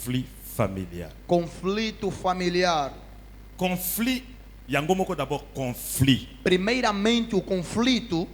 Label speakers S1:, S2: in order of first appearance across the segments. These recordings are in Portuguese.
S1: conflit familial.
S2: Conflito familiar.
S1: Conflit, yango moko d'abord conflit.
S2: Primeiramente, o conflito.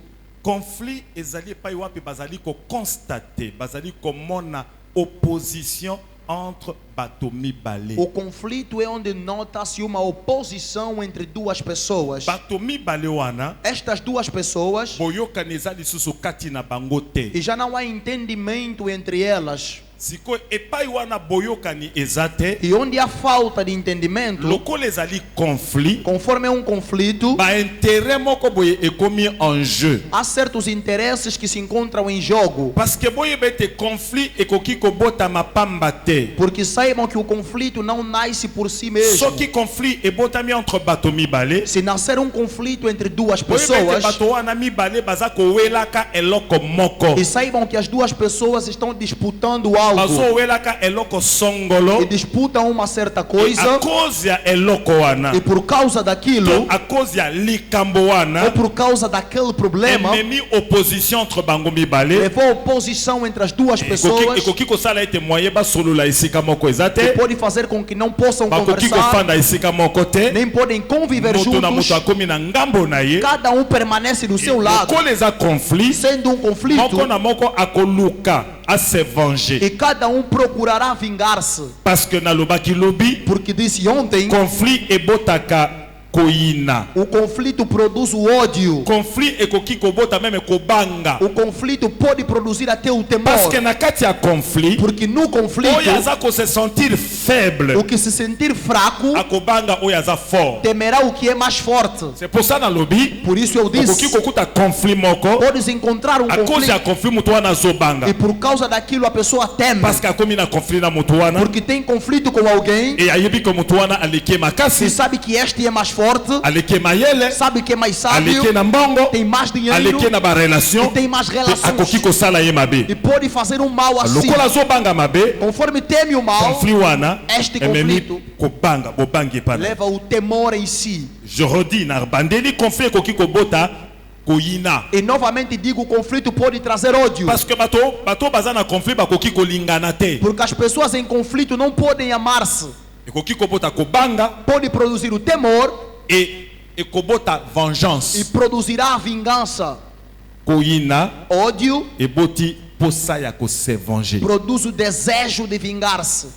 S1: Conflit ezali pa wapi bazali ko constater, bazali ko mona opposition entre bato mibale.
S2: O conflito é onde nota-se uma oposição entre duas pessoas.
S1: Bato mibale wana,
S2: Estas duas pessoas,
S1: boyokani ezali susu kati na bango te.
S2: e já não há entendimento entre elas.
S1: Siko epai wana boyokani ezate,
S2: E onde há falta de entendimento,
S1: lokola ezali conflit,
S2: conforme é um conflito,
S1: ba intérêt moko boye ekomi en jeu.
S2: há certos interesses que se encontram em jogo.
S1: Parce que boye bete conflit ekoki kobota mapamba te.
S2: Porque saibam que o conflito não nasce por si mesmo.
S1: Soki conflit ebotami entre bato mibale,
S2: Se nascer um conflito entre duas
S1: boye bete
S2: pessoas,
S1: bato wana mibale baza kowelaka eloko moko.
S2: e saibam que as duas pessoas estão disputando algo,
S1: Bazowelaka eloko songolo.
S2: e disputam uma certa
S1: A
S2: coisa,
S1: cause ya eloko wana,
S2: e por causa daquilo,
S1: a cause ya likambo
S2: ou
S1: wana,
S2: por causa daquele problema,
S1: ememi opposition entre bango mibale.
S2: levou oposição entre as duas pessoas,
S1: Ekoki kosala ete moye basolola esika moko eza
S2: que
S1: te.
S2: pode fazer com que não possam
S1: Bakoki
S2: conversar,
S1: kofanda esika moko te.
S2: nem podem conviver
S1: Moto na
S2: juntos.
S1: moto akomi na ngambo na ye.
S2: Cada um permanece do seu lado,
S1: Lokola eza conflit,
S2: sendo um conflito,
S1: moko na moko akoluka a se venger.
S2: e cada um procurará vingar-se.
S1: Parce que nalobaki lobi,
S2: Porque disse ontem,
S1: conflit ebotaka koyina.
S2: o conflito produz o ódio.
S1: Conflit ekoki kobota meme kobanga.
S2: O conflito pode produzir até o
S1: Parce que
S2: temor.
S1: na kati ya conflit,
S2: Porque no conflito,
S1: oyo aza ko se sentir faible,
S2: o que se sentir fraco
S1: akobanga oyo aza fort.
S2: temerá o que é mais forte.
S1: C'est pour ça na lobi,
S2: Por isso eu
S1: okoki
S2: disse,
S1: kokuta conflit moko,
S2: podes encontrar um
S1: a cause ya
S2: conflito
S1: conflit mutu wana azobanga.
S2: e por causa daquilo a pessoa teme.
S1: Parce que akomi na conflit na mutu wana,
S2: Porque tem conflito com alguém
S1: e ayebi ke mutu wana aleki
S2: e
S1: makasi,
S2: sabe que este é mais forte,
S1: aleki mayele,
S2: sabe que é mais sábio,
S1: aleki na mbongo,
S2: tem mais dinheiro
S1: aleki na ba
S2: e
S1: relation,
S2: tem mais
S1: akoki
S2: relações.
S1: kosala ye mabe.
S2: E pode fazer um mal assim.
S1: Lokola azobanga mabe,
S2: Conforme teme o mal,
S1: conflit wana,
S2: Este
S1: ememi
S2: conflito
S1: kobanga, bobangi pana.
S2: leva o temor em si.
S1: Je redis, na bandeli conflit ekoki kobota koyina.
S2: E novamente digo, o conflito pode trazer ódio.
S1: Parce que bato baza na conflit bakoki kolingana te.
S2: Porque as pessoas em conflito não podem amar-se.
S1: Ekoki kobota kobanga
S2: Pode produzir o temor
S1: et ekobota vengeance.
S2: e produzirá a vingança.
S1: Koyina
S2: Ódio
S1: eboti posa ya ko se venger.
S2: produz o desejo de vingar-se.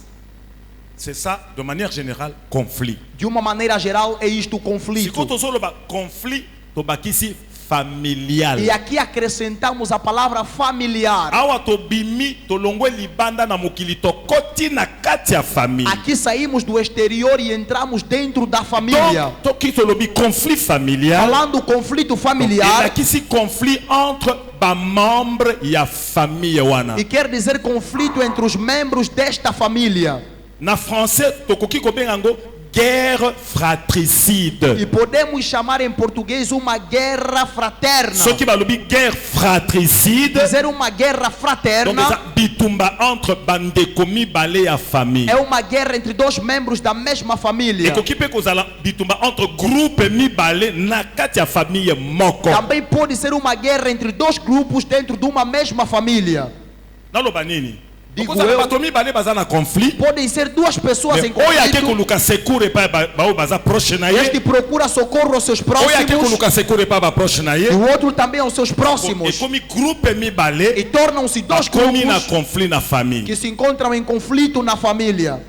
S1: C'est ça, de manière générale, conflit.
S2: De uma maneira geral, é isto o
S1: Si
S2: conflito.
S1: tozoloba conflit, tobakisi familial.
S2: E aqui acrescentamos a palavra familiar.
S1: Awa tobimi tolongwe libanda na mokili tokoti na kati ya famille.
S2: Aqui saímos do exterior e entramos dentro da família.
S1: Donc, toki tolobi conflit familial.
S2: Falando conflito
S1: Et
S2: familiar,
S1: nakisi conflit entre ba membre ya famille wana.
S2: e quer dizer conflito entre os membros desta família.
S1: Na français tokoki kobenga ngo guerre fratricide.
S2: E podemos chamar em português uma guerra fraterna.
S1: Soki balobi guerre fratricide,
S2: Dizer uma guerra
S1: donc
S2: fraterna
S1: eza bitumba entre bandeko mibale ya famille.
S2: é uma guerra entre dois membros da mesma família.
S1: Ekoki pe kozala bitumba entre groupe mibale na kati ya famille moko.
S2: Também pode ser uma guerra entre dois grupos dentro de uma mesma família.
S1: Naloba nini?
S2: Digo
S1: Okozala
S2: eu-
S1: bato mibale baza na conflit.
S2: Podem ser duas pessoas
S1: Mais
S2: em
S1: oyo ake
S2: conflito.
S1: koluka secours epai bao baza proche na
S2: Este
S1: ye.
S2: procura socorro aos seus
S1: Oyo ake
S2: próximos
S1: koluka secours epai baproche na ye.
S2: e o outro também aos seus próximos.
S1: Ekomi groupe mibale
S2: E tornam-se dois
S1: bakomi na
S2: grupos
S1: conflit na famille.
S2: que se encontram em conflito na família.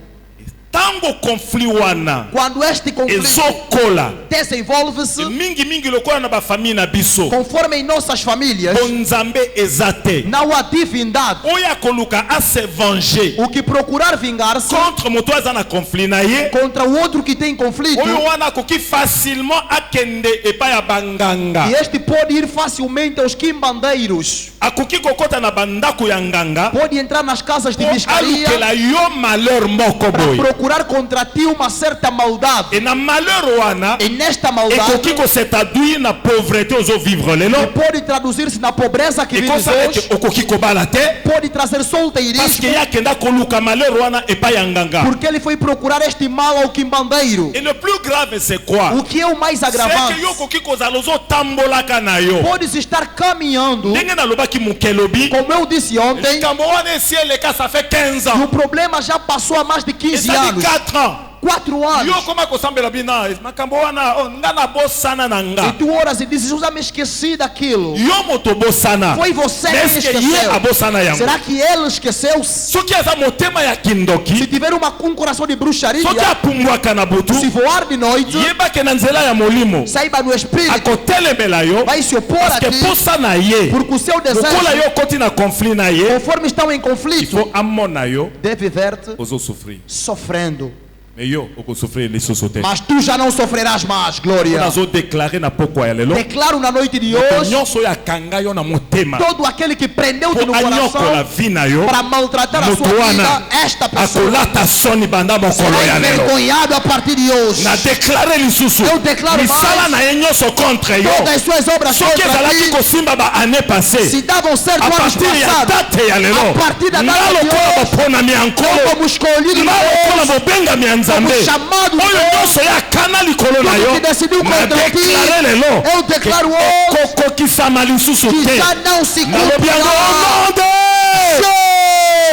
S1: Tango conflit wana
S2: Quando este conflito
S1: ezokola
S2: desenvolve-se,
S1: mingi lokola na bafamille na biso,
S2: conforme em nossas famílias,
S1: bonzambe eza te.
S2: não há divindade.
S1: Oyo akoluka ase venger
S2: O que procurar vingar-se
S1: contre moto aza na conflit na ye,
S2: contra o outro que tem conflito,
S1: oyo wana akoki facilement akende epai ya banganga,
S2: e este pode ir facilmente aos quimbandeiros,
S1: akoki kokota na bandako ya nganga
S2: pode entrar nas casas de
S1: po
S2: pescaria
S1: alukela yo malheur moko
S2: para
S1: boye.
S2: procurar contra ti uma certa maldade.
S1: E na malheur wana
S2: E nesta maldade,
S1: ekoki kose traduire na pauvreté ozovivre
S2: que
S1: lelo,
S2: pode traduzir-se na pobreza que vives
S1: ekosala
S2: hoje,
S1: ete okoki kobala te,
S2: pode trazer
S1: parce
S2: solteirismo,
S1: que ye akenda koluka malheur wana epai ya nganga.
S2: porque ele foi procurar este mal ao quimbandeiro.
S1: Et le plus grave c'est quoi?
S2: O que é o mais
S1: C'est
S2: agravante?
S1: que yo okoki kozala ozotambolaka na yo
S2: Podes estar caminhando
S1: ndenge nalobaki nalobi mukelobi.
S2: Como eu disse ontem,
S1: Likambo wana esi eleka, ça fait 15
S2: o
S1: ans.
S2: problema já passou há mais de 15
S1: Ça
S2: anos.
S1: dit 4 ans.
S2: 4
S1: Yo
S2: anos.
S1: koma kosambela bina makambo wana nga na bosana na
S2: E
S1: nga.
S2: tu oras e dizes, eu já me esqueci daquilo.
S1: Yo moto bosana.
S2: Foi você que
S1: Est-ce que ye
S2: esqueceu.
S1: abosana yango?
S2: Será que ele esqueceu? Se
S1: Soki aza motema ya kindoki,
S2: tiver um coração de bruxaria,
S1: soki apumbwaka na butu,
S2: se voar de noite,
S1: yebake na nzela ya molimo,
S2: saiba no espírito,
S1: akotelemela yo,
S2: vai se opor
S1: parce
S2: a
S1: que
S2: ti,
S1: posa na ye,
S2: porque o seu
S1: lokola
S2: desejo,
S1: yo koti na conflit na ye,
S2: conforme estão em
S1: il
S2: conflito,
S1: faut amona yo
S2: deve ver-te
S1: ozosouffrir.
S2: sofrendo.
S1: Mais yo okosouffrir lisusu te.
S2: Mas tu já não sofrerás mais, glória.
S1: Nazodéclare na pokwa ya lelo,
S2: Declaro na noite de
S1: moto
S2: hoje,
S1: nyonso oyo akanga yo na motema
S2: todo aquele que prendeu-te
S1: po
S2: no
S1: anyokola
S2: coração
S1: vi na yo,
S2: para maltratar a
S1: moto
S2: sua
S1: wana
S2: vida, esta pessoa
S1: akolata soni banda mokolo
S2: será
S1: ya lelo.
S2: envergonhado a partir de hoje.
S1: Na déclare lisusu
S2: Eu declaro
S1: misala
S2: mais.
S1: na ye nyonso contre yo,
S2: Todas as suas obras
S1: soki
S2: contra
S1: ezalaki
S2: ti,
S1: kosimba ba année passée,
S2: se davam certo
S1: a
S2: anos
S1: partir ya
S2: passados,
S1: date ya lelo,
S2: a partir da
S1: nga
S2: data de
S1: lokola
S2: hoje,
S1: baponami ya nkolo,
S2: como escolhido de
S1: nga lokola
S2: Deus,
S1: bobengami ya nzambe
S2: como chamado de
S1: oyo
S2: Deus,
S1: nyonso ya kana likolo na
S2: tudo
S1: yo,
S2: que decidiu
S1: na
S2: contra ti,
S1: déclare lelo
S2: eu declaro hoje
S1: kokokisama lisusu
S2: que
S1: te,
S2: já não se
S1: nalobi yango
S2: cumprirá.
S1: au nom de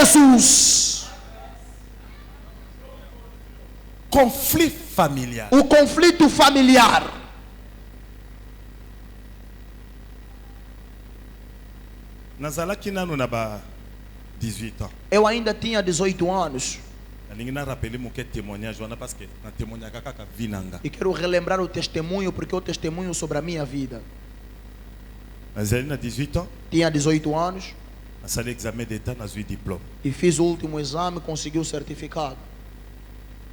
S2: Jesus!
S1: conflit familial.
S2: O conflito familiar.
S1: Nazalaki nanu na ba 18 ans.
S2: Eu ainda tinha 18 anos
S1: Nalingi na rappeler moke témoignage wana parce que na témoignaka kaka vinanga.
S2: e quero relembrar o testemunho porque é o testemunho sobre a minha vida.
S1: Nazali na 18 ans,
S2: Tinha 18 anos
S1: nasali examen d'état nazwi diplôme.
S2: e fiz o último exame e consegui o certificado.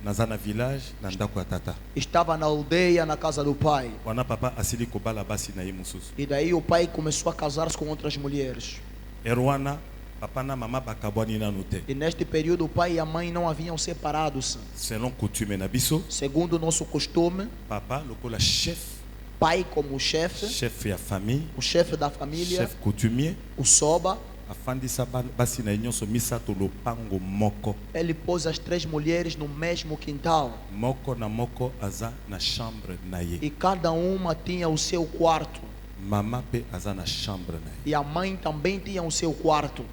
S1: Naza na village na ndako ya tata.
S2: Estava na aldeia, na casa do pai.
S1: Wana papa asili kobala basi na ye mosusu.
S2: E daí o pai começou a casar-se com outras mulheres.
S1: Erwana papa na mama bakabwani nanu te.
S2: E neste período o pai e a mãe não haviam separados.
S1: Selon coutume na biso,
S2: Segundo o nosso costume,
S1: papa lokola chef,
S2: pai como chefe,
S1: chef ya famille,
S2: o chefe da família,
S1: chef coutumier,
S2: o soba,
S1: afandisa basi na ye nyonso misato lopango moko.
S2: ele pôs as 3 mulheres no mesmo quintal.
S1: Moko na moko aza na chambre na ye.
S2: E cada uma tinha o seu quarto.
S1: Mama pe aza na chambre na ye.
S2: E a mãe também tinha o seu quarto.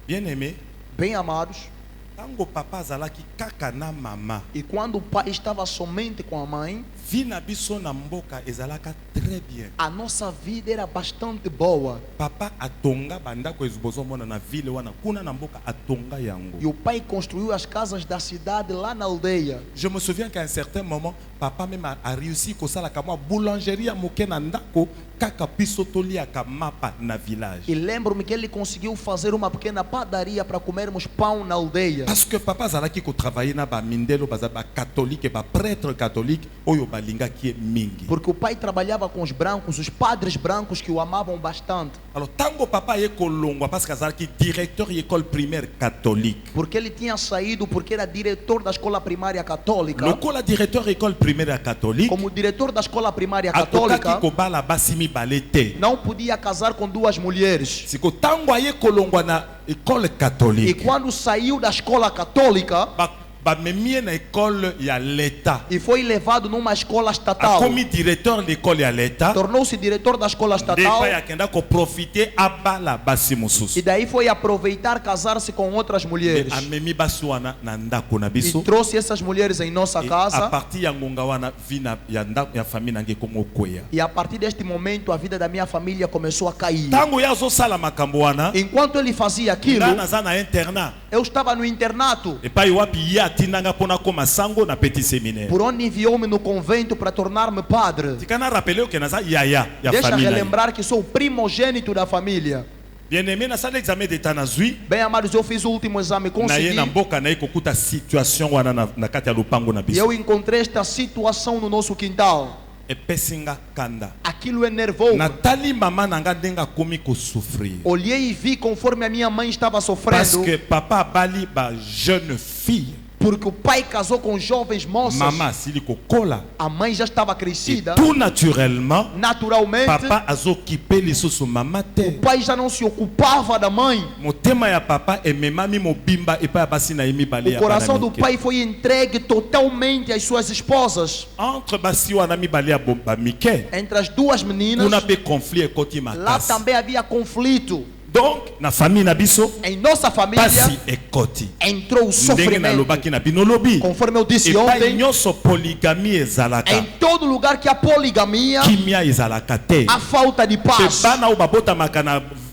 S1: Bien aimé,
S2: Bem amados.
S1: tango papa azalaki kaka na mama,
S2: E quando o pai estava somente com a mãe,
S1: vi na biso na mboka ezalaka très bien.
S2: a nossa vida era bastante boa.
S1: Papa atonga bandako ezobozomona na ville wana kuna na mboka atonga yango.
S2: E o pai construiu as casas da cidade lá na aldeia.
S1: Je me souviens qu'à un certain moment, papa même a réussi kosalaka mwa boulangerie ya moke na ndako kaka biso toliaka mapa na village.
S2: E lembro-me que ele conseguiu fazer uma pequena padaria para comermos pão na aldeia.
S1: Parce que papa azalaki ko travailler na ba mindelo baza ba catholique ba prêtre catholique oyo balingaki ye mingi.
S2: Porque o pai trabalhava com os brancos, os padres brancos que o amavam bastante.
S1: Alors tango papa ye kolongwa parce que azalaki directeur de école primaire catholique.
S2: Porque ele tinha saído porque era diretor da escola primária católica.
S1: Lokola directeur école primaire catholique,
S2: Como diretor da escola primária
S1: atokaki
S2: católica,
S1: kobala basi mibale te.
S2: não podia casar com 2 mulheres.
S1: Siko tango aye kolongwa na école
S2: E
S1: catholique,
S2: quando saiu da escola católica
S1: bamemie na école ya l'État.
S2: e foi levado numa escola estatal,
S1: Akomi directeur de l'école ya l'État.
S2: tornou-se diretor da escola estatal
S1: Depa yakenda ko profiter abala basi
S2: e
S1: mosusu.
S2: daí foi aproveitar casar-se com outras mulheres.
S1: Amemi basi wana na ndako na
S2: E
S1: biso.
S2: trouxe essas mulheres em nossa
S1: Et à
S2: casa.
S1: partir ya ngonga wana vi na ya ndako ya famille nange kongo kweya.
S2: E a partir deste momento a vida da minha família começou a cair.
S1: Tango ya azosala makambo wana,
S2: Enquanto ele fazia aquilo,
S1: nga naza na internat.
S2: eu estava no internato.
S1: Epai wapi ye atindanga mpona koma sango na petit séminaire.
S2: Por onde enviou-me no convento para tornar-me padre.
S1: Tikana rappeler que naza yaya ya
S2: Deixa
S1: famille. na ye.
S2: relembrar que sou o primogênito da família.
S1: Bien-aimé, nasala examen d'état nazwi.
S2: Bem, amados, eu fiz o último exame,
S1: Na ye
S2: consegui.
S1: na mboka na ye kokuta situation wana na kati ya lupango na
S2: E
S1: biso.
S2: eu encontrei esta situação no nosso quintal.
S1: Epesinga kanda.
S2: Aquilo enervou-me.
S1: Natali mama nanga ndenga komi ko souffrir.
S2: Olhei e vi conforme a minha mãe estava
S1: Parce
S2: sofrendo.
S1: que papa bali ba jeune fille.
S2: Porque o pai casou com jovens moças.
S1: Mama sili kokola.
S2: A mãe já estava
S1: Et
S2: crescida.
S1: tout naturellement,
S2: Naturalmente,
S1: papa azokipe lisusu mama
S2: o
S1: te.
S2: pai já não se ocupava da mãe.
S1: Motema ya papa ememami mobimba epa ya basi na ye mibale
S2: O
S1: ya
S2: coração
S1: bana
S2: do
S1: mike.
S2: pai foi entregue totalmente às suas esposas.
S1: Entre basi wana mibale ya mike,
S2: Entre as 2 meninas,
S1: kuna pe conflit ekoti
S2: lá
S1: makasi.
S2: também havia conflito.
S1: Donc, na famille na biso,
S2: Em nossa família
S1: pasi ekoti.
S2: entrou o
S1: Ndenge na
S2: sofrimento.
S1: lobaki na binolobi.
S2: Conforme eu disse
S1: Et pas
S2: ontem,
S1: nyonso polygamie ezalaka.
S2: em todo lugar que há poligamia,
S1: Kimia ezalaka te.
S2: há falta de
S1: Pe
S2: paz.
S1: bana o babotamaka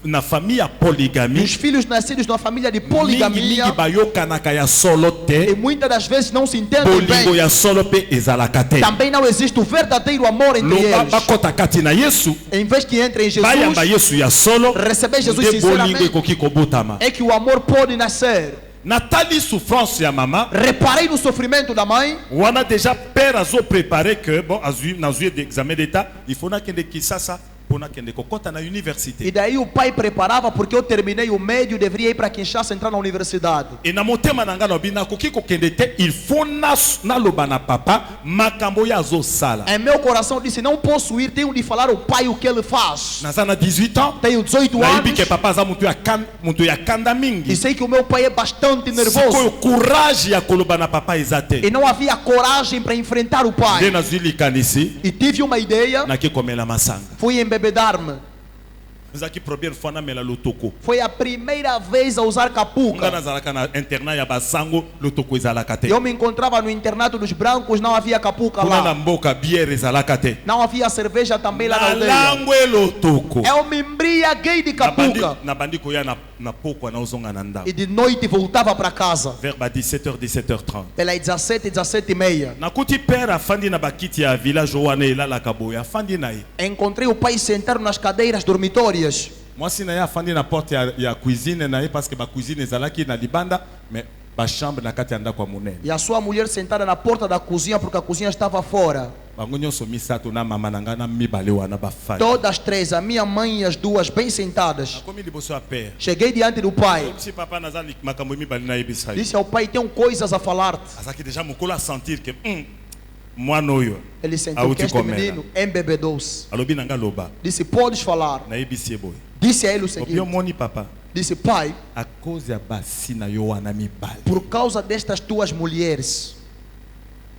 S1: na famille ya polygamie.
S2: Os filhos nascidos numa família de
S1: Mingi
S2: poligamia,
S1: bayokanaka ya solo
S2: e
S1: te.
S2: muitas das vezes não se entendem
S1: Bolingo
S2: bem.
S1: ya solo pe ezalaka te.
S2: Também não existe o verdadeiro amor entre
S1: Loba
S2: eles.
S1: bakota kati na Yesu.
S2: Em vez que entre em
S1: Bayamba
S2: Jesus,
S1: Yesu ya solo.
S2: receber Jesus
S1: Nde bolingo
S2: sinceramente,
S1: ekoki kobotama.
S2: é que o amor pode nascer.
S1: Natali souffrance ya mama.
S2: Reparei no sofrimento da mãe.
S1: On a déjà père azo préparé que bon dans examen d'état, il faut na kende Kisasa pour na kende kokota na
S2: E
S1: université.
S2: daí o pai preparava, porque eu terminei o médio, deveria ir para Kinshasa entrar na universidade.
S1: Et na motema nanga no bina koki kokende te, il faut na loba na papa makambo ya zo sala.
S2: Em meu coração disse, não posso ir, tenho de falar ao pai o que ele faz.
S1: Nazana 18 ans.
S2: Tenho 18
S1: Na ibi
S2: anos
S1: que papa za mutu ya kanda
S2: e
S1: mingi.
S2: sei que o meu pai é bastante
S1: Sikoyo
S2: nervoso.
S1: courage ya koloba na papa ezate.
S2: E não havia coragem para enfrentar o
S1: Nde
S2: pai.
S1: nazuli kanisi
S2: E tive uma ideia,
S1: na ki komela masanga.
S2: fui embebedar-me.
S1: Zaki première fois na mela lotoko.
S2: Foi a primeira vez a usar
S1: Nga
S2: capuca.
S1: nazalaka na internat ya basango lotoko ezalaka te.
S2: Eu me encontrava no internato dos brancos, não havia capuca
S1: Kuna na
S2: lá.
S1: mboka bière ezalaka te.
S2: Não havia cerveja também lá na
S1: Na
S2: aldeia.
S1: langwe lotoko.
S2: Eu me embriaguei de capuca.
S1: Na bandi koya na pokwa na ozonga na ndako.
S2: E de noite voltava para casa.
S1: Vers 17h 17h30.
S2: Pelas 17, 17h30.
S1: Nakuti père afandi na bakiti ya village wana elalaka boye afandi na ye.
S2: Encontrei o pai sentado nas cadeiras dormitórias.
S1: Mwasi na ye afandi na porte ya cuisine na ye parce que ba cuisine ezalaki na libanda mais ba chambre na kati ya ndako ya monene.
S2: E a sua mulher sentada na porta da cozinha, porque a cozinha estava fora.
S1: Bango nyonso misato na mama na nga na mibale wana bafandi.
S2: Todas três, a minha mãe e as duas, bem sentadas.
S1: Nakomi liboso ya père.
S2: Cheguei diante do pai.
S1: Si papa nazali makambo mibale na yebisa ye.
S2: Disse ao pai, tenho coisas a falar-te.
S1: Azaki déjà mokolo a sentir que mwana oyo
S2: Ele sentou
S1: auti
S2: que este
S1: komela.
S2: menino embebedou-se.
S1: Alobi na nga loba.
S2: Disse, podes falar.
S1: Nayebisi ye boye.
S2: Disse a ele o
S1: Obi
S2: seguinte.
S1: omoni papa.
S2: Disse, pai,
S1: A cause ya basi na yo wana mibale.
S2: por causa destas tuas mulheres,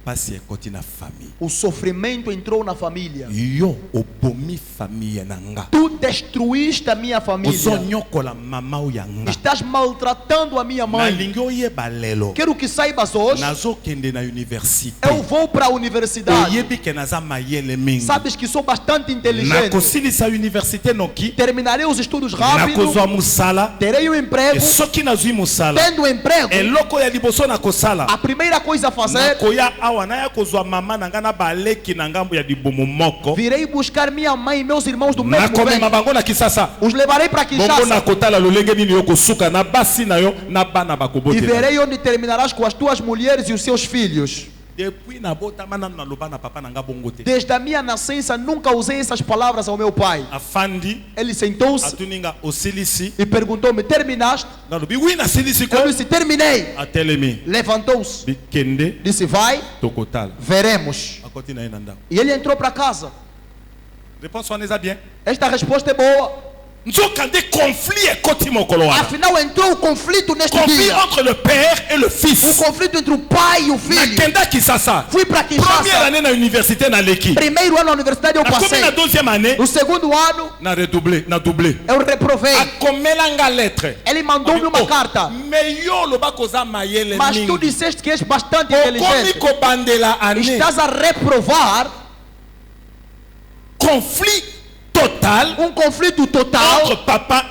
S1: Pasi ekoti na famille.
S2: o sofrimento entrou na família.
S1: Yo obomi famille na nga.
S2: Tu destruíste a minha família.
S1: Ozonyokola mama oyo ya nga.
S2: Estás maltratando a minha mãe.
S1: Nalingi oyeba lelo.
S2: Quero que saibas hoje,
S1: Nazokende na université.
S2: eu vou para a universidade.
S1: Oyebi ke naza mayele mingi.
S2: Sabes que sou bastante inteligente.
S1: Nakosilisa université noki.
S2: Terminarei os estudos rápido.
S1: Nakozwa musala.
S2: Terei um emprego.
S1: E soki nazwi musala.
S2: Tendo emprego,
S1: Eloko ya liboso nakosala.
S2: a primeira coisa a fazer,
S1: Nakoya awa naya kozwa mama na nga na baleki na ngambo ya libomo moko.
S2: virei buscar minha mãe e meus irmãos do mesmo
S1: Nakomema
S2: ventre.
S1: bango na Kisasa.
S2: Os levarei para
S1: Bongo
S2: Kinshasa
S1: nakotala lolenge nini yo kosuka na basi na yo na bana
S2: e
S1: bakobotela.
S2: verei onde terminarás com as tuas mulheres e os seus filhos.
S1: Depuis nabotama nanu naloba na papa na nga bongo te.
S2: Desde a minha nascença nunca usei essas palavras ao meu pai.
S1: Afandi
S2: Ele sentou-se
S1: atuninga osilisi.
S2: e perguntou-me, terminaste?
S1: Nalobi oui nasilisi ko.
S2: Eu disse, terminei.
S1: Atelemi.
S2: Levantou-se,
S1: Bikende
S2: disse, vai,
S1: tokotala.
S2: veremos.
S1: Akoti na ye na ndako.
S2: E ele entrou para casa.
S1: Réponse wana eza bien.
S2: Esta resposta é boa.
S1: Nzoka nde conflit ekoti mokolo wana.
S2: Afinal, entrou o conflito neste
S1: Conflit
S2: dia.
S1: entre le père et le
S2: O
S1: fils.
S2: conflito entre o pai e o filho.
S1: Nakenda Kisasa.
S2: Fui para
S1: Première
S2: Kinshasa.
S1: année na université na leki.
S2: Primeiro ano na universidade eu
S1: Nakomi
S2: passei.
S1: na deuxième année
S2: No segundo ano,
S1: na redoublé, na doublé.
S2: eu reprovei.
S1: Akomela nga lettre.
S2: Ele mandou-me uma carta.
S1: Mais yo loba koza mayele
S2: Mas tu
S1: mingi.
S2: disseste que és bastante
S1: Okomi
S2: inteligente.
S1: kobandela année.
S2: Estás a reprovar
S1: Conflit total
S2: conflito total
S1: entre papa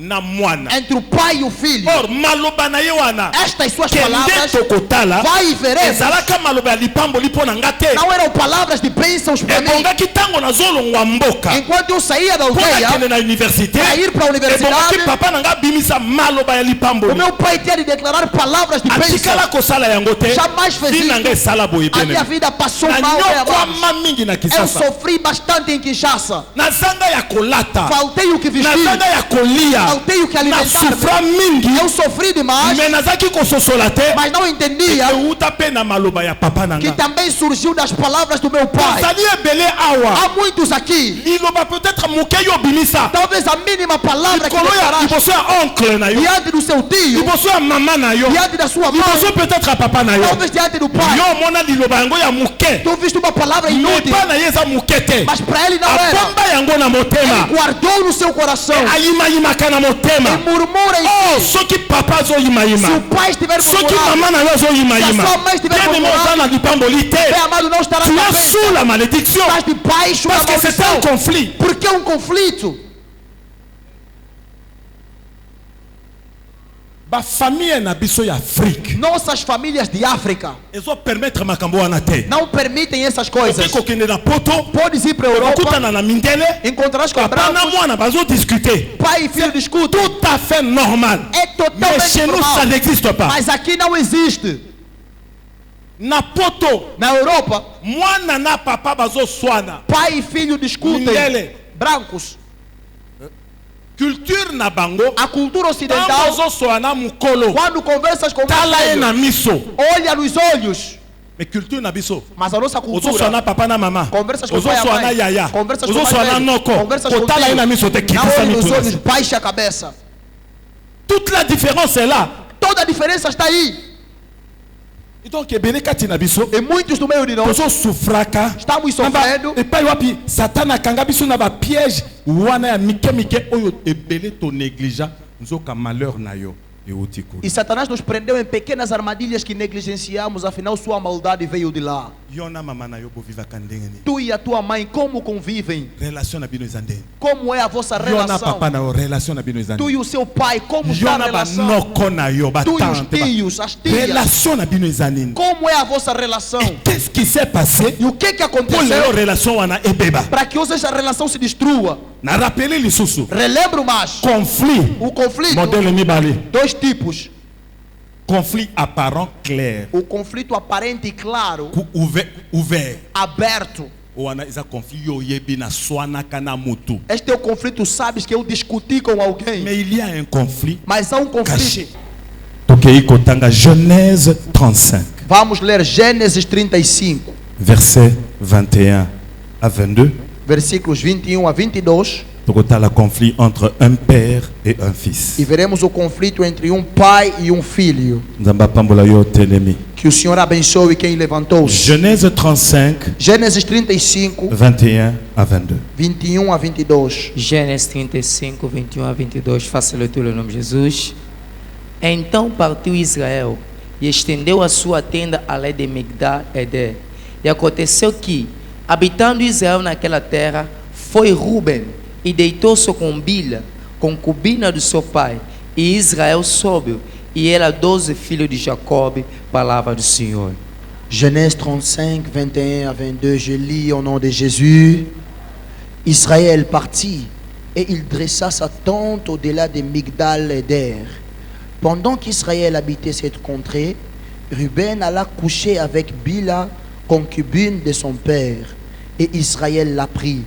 S1: na mwana.
S2: entre o pai e o filho.
S1: Or maloba na ye wana.
S2: Estas suas
S1: Kende
S2: palavras,
S1: tokotala.
S2: vai e veremos.
S1: Ezalaka maloba ya lipamboli mpo na nga te.
S2: Não eram palavras de bênçãos para mim.
S1: Ebongaki ntango nazolongwa mboka.
S2: Enquanto eu saía da
S1: Mpo
S2: aldeia
S1: nakende na université.
S2: para ir para a
S1: Ebongaki
S2: universidade,
S1: papa na nga abimisa maloba ya
S2: o
S1: lipamboli.
S2: meu pai tinha de declarar palavras de bênção.
S1: Atikala kosala yango te.
S2: Jamais fez
S1: Vie na nga
S2: isso.
S1: esala boye
S2: A minha
S1: pene.
S2: vida passou mal, bem abaixo.
S1: Nanyokwama mingi na
S2: Eu
S1: Kisasa.
S2: sofri bastante em Kinshasa.
S1: Nazanga ya kolata.
S2: Faltei o que vestir.
S1: Nazanga ya kolia.
S2: Faltei o que alimentar.
S1: Nasufra mingi.
S2: Eu sofri demais,
S1: Me nazaki kososola te.
S2: mas não entendia
S1: Euta pe na maloba ya papa na
S2: que
S1: nga.
S2: também surgiu das palavras do meu pai.
S1: Bazali ebele awa.
S2: Há muitos aqui,
S1: Liloba peut-être moke yo bimisa.
S2: talvez a mínima palavra que
S1: Likolo ya
S2: declaraste
S1: liboso ya oncle na yo.
S2: diante do seu tio,
S1: Liboso ya mama na yo.
S2: diante da sua mãe,
S1: Liboso peut-être ya papa na yo.
S2: talvez diante do pai.
S1: Yo mona liloba yango ya moke.
S2: Tu viste uma palavra inútil,
S1: Mepa na ye eza moke te.
S2: mas para ele não era.
S1: Apomba yango na
S2: Ele
S1: motema.
S2: guardou no seu coração.
S1: Ayimayimaka na na motema.
S2: E murmura em
S1: Oh,
S2: si.
S1: soki papa zo yima
S2: Se
S1: yima.
S2: o pai estiver
S1: Soki
S2: murmurando,
S1: maman na yo zo yima
S2: se a
S1: yima.
S2: sua mãe estiver
S1: Bien-aimé,
S2: murmurando,
S1: oza na lipamboli te.
S2: bem amado, não estará
S1: Tu es
S2: sabendo.
S1: sous la malédiction.
S2: Estás debaixo da
S1: Parce que c'est un
S2: maldição.
S1: conflit.
S2: Por que um conflito?
S1: Ba famille na biso ya Afrique.
S2: Nossas famílias de África
S1: Ezo permettre makambo wana te.
S2: não permitem essas coisas.
S1: Okeko kende na poto.
S2: Podes ir para a Europa,
S1: Okutana na mindele.
S2: encontrarás com
S1: Papa na
S2: brancos,
S1: mwana bazo discuter.
S2: pai e filho discutem.
S1: Tout à fait normal.
S2: É
S1: Mais
S2: totalmente
S1: chez nous, ça
S2: normal.
S1: n'existe pas.
S2: Mas aqui não existe.
S1: Na poto,
S2: Na Europa,
S1: mwana na papa bazo swana.
S2: pai e filho discutem.
S1: Mindele.
S2: Brancos.
S1: Culture na bango.
S2: A cultura
S1: Tango
S2: ocidental,
S1: bazo swana mukolo.
S2: quando conversas com
S1: Tala
S2: mais
S1: ye na
S2: velho,
S1: miso.
S2: olha nos olhos.
S1: Mais culture na biso.
S2: Mas a nossa
S1: Ozo
S2: cultura,
S1: swana papa na mama.
S2: conversas com
S1: Ozo
S2: pai e a
S1: swana
S2: mãe,
S1: yaya.
S2: conversas com
S1: Ozo
S2: mais
S1: swana
S2: velho,
S1: noko.
S2: conversas com
S1: Otala ye na miso te
S2: na
S1: kitisa
S2: olho nos
S1: mituna.
S2: olhos, baixa a cabeça.
S1: Toute la différence est là.
S2: Toda a diferença está aí.
S1: Et donc ebele kati na biso.
S2: E muitos do meio de nós
S1: Tozo sufraka.
S2: estamos sofrendo.
S1: epai wapi Satan akanga biso na ba piège wana ya mike mike oyo ebele to négligent nzoka malheur na yo euti kuna.
S2: E Satanás nos prendeu em pequenas armadilhas que negligenciamos, afinal sua maldade veio de lá.
S1: Yo na mama na yo bovivaka ndenge nini?
S2: Tu e a tua mãe, como convivem?
S1: Relation na bino eza ndenge?
S2: Como é a vossa
S1: Yo na
S2: relação?
S1: papa na yo relation na bino eza
S2: Tu
S1: ndenge?
S2: e o seu pai, como
S1: Yo
S2: está a
S1: na
S2: relação?
S1: banoko na yo
S2: Tu e os
S1: batante
S2: tios, as tias,
S1: relation na bino eza nini?
S2: como é a vossa relação?
S1: Qu'est-ce qui s'est passé
S2: E o que
S1: pour lelo
S2: aconteceu
S1: relation wana ebeba?
S2: para que hoje essa relação se destrua?
S1: Na rappeler lisusu
S2: Relembro mais.
S1: conflit
S2: O conflito,
S1: modèle mibale.
S2: dois tipos.
S1: Conflit apparent clair
S2: O conflito aparente e claro,
S1: ouvert.
S2: aberto.
S1: Wana eza conflit yo yebi na swanaka na mutu.
S2: Este é o conflito, sabes que eu discuti com alguém.
S1: Mais il y a un conflit
S2: Mas há um conflito.
S1: caché. Tokei kotanga Genèse 35,
S2: Vamos ler Gênesis 35,
S1: verset 21 à 22.
S2: versículos 21 a 22.
S1: Tokotala conflit entre un père et un fils.
S2: E veremos o conflito entre um pai e um filho.
S1: Nzamba pambola yo telemi.
S2: Que o Senhor abençoe quem levantou-se.
S1: Genèse 35,
S2: Gênesis 35,
S1: 21 à 22.
S2: 21 a 22.
S3: Gênesis 35, 21 a 22, faça a leitura em nome de Jesus. Então partiu Israel e estendeu a sua tenda além de Migdal-Eder. E aconteceu que, habitando Israel naquela terra, foi Ruben e deitou-se com Bila, concubina do seu pai. E Israel soube, e ela 12 filhos de Jacob, palavra do Senhor.
S2: Genèse 35, 21 à 22, je lis au nom de Jésus. Israël partit et il dressa sa tente au-delà de Migdal-Eder. Pendant qu'Israël habitait cette contrée, Ruben alla coucher avec Bila, concubine de son père, et Israël l'apprit.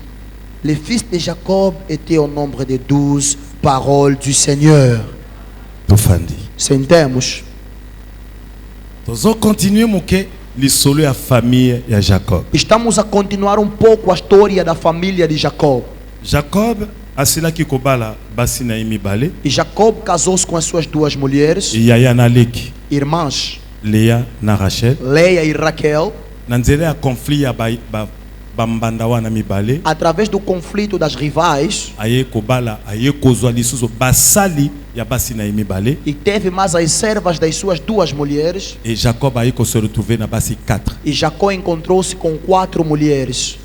S2: Les fils de Jacob étaient au nombre de 12, paroles du Seigneur.
S1: Tofandi.
S2: Sentemos.
S1: Tozo continuer moke lisolo ya famille ya Jacob.
S2: Estamos a continuar um pouco a história da família de Jacob.
S1: Jacob asilaki kobala basi na ye mibale.
S2: E Jacob casou-se com as suas duas mulheres,
S1: Yaya na Leki,
S2: irmãs,
S1: Léa na Rachel.
S2: Leia e Raquel.
S1: Na nzela ya conflit ya bambanda wana mibale,
S2: Através do conflito das rivais,
S1: aye kobala aye kozwa lisusu basali ya basi na ye mibale.
S2: e teve mais as servas das suas duas mulheres,
S1: Et Jacob aye ko se retrouver na basi 4.
S2: e Jacó encontrou-se com 4 mulheres.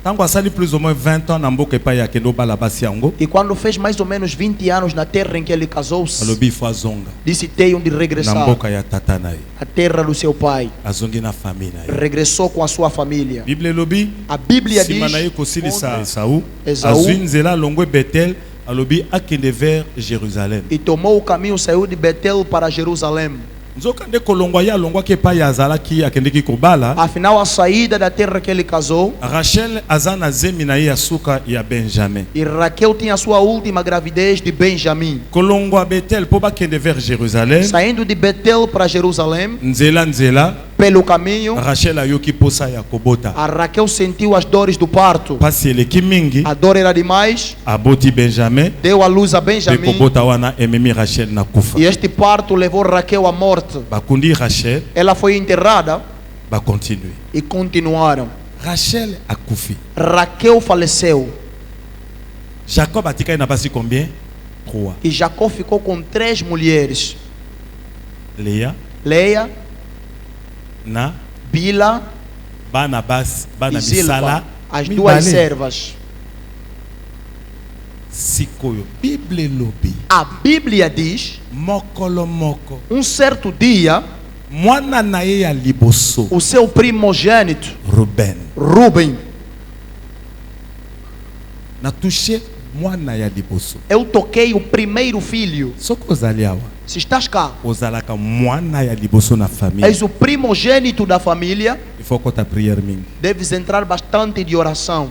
S1: Tango asali plus ou moins 20 ans na mboka epai ya kendo bala basi yango,
S2: E quando fez mais ou menos 20 anos na terra em que ele casou-se,
S1: alobi fo azonga
S2: disse: tenho de
S1: na
S2: regressar
S1: mboka ya tata na ye,
S2: à terra do seu pai.
S1: azongi na famille na ye.
S2: Regressou com a sua família.
S1: Bible elobi
S2: A Bíblia diz:
S1: sima na ye kosilisa Esaú,
S2: Esaú.
S1: azwi nzela longwe Betel, alobi akende vers Jérusalem.
S2: e tomou o caminho, saiu de Betel para Jerusalém.
S1: Nzoka nde kolongwa ye alongwaki epai azalaki akendeki kobala.
S2: Afinal, a saída da terra que ele casou,
S1: Rachel aza na zemi na ye ya suka ya Benjamin.
S2: e Raquel tinha a sua última gravidez de Benjamim.
S1: Kolongwa Betel po bakende vers Jérusalem.
S2: Saindo de Betel para Jerusalém,
S1: Nzela
S2: pelo caminho,
S1: Rachel ayoki posa ya kobota.
S2: a Raquel sentiu as dores do parto.
S1: Pasi eleki mingi
S2: A dor era demais,
S1: aboti Benjamin.
S2: deu à luz a
S1: Pe
S2: Benjamim,
S1: kobota wana ememi Rachel na kufa.
S2: e este parto levou Raquel à morte.
S1: Bakundi Rachel
S2: Ela foi enterrada
S1: bakontinue.
S2: e continuaram.
S1: Rachel akufi.
S2: Raquel faleceu.
S1: Jacob atikali na basi combien? 3.
S2: E Jacó ficou com 3 mulheres:
S1: Léa,
S2: Leia,
S1: na
S2: Bila
S1: bana bas bana
S2: e Zilpa,
S1: misala
S2: as
S1: mibale.
S2: 2 servas.
S1: Sikoyo Bible lobi
S2: A Bíblia diz,
S1: mokolo moko
S2: certo dia,
S1: mwana na ye ya liboso
S2: o seu primogênito,
S1: Ruben
S2: Ruben,
S1: na touché mwana ya liboso.
S2: eu toquei o primeiro filho.
S1: Soko ozali awa
S2: Se estás cá,
S1: ozalaka mwana ya liboso na famille.
S2: és o primogênito da família,
S1: Il faut que ta prière mingi.
S2: deves entrar bastante de oração.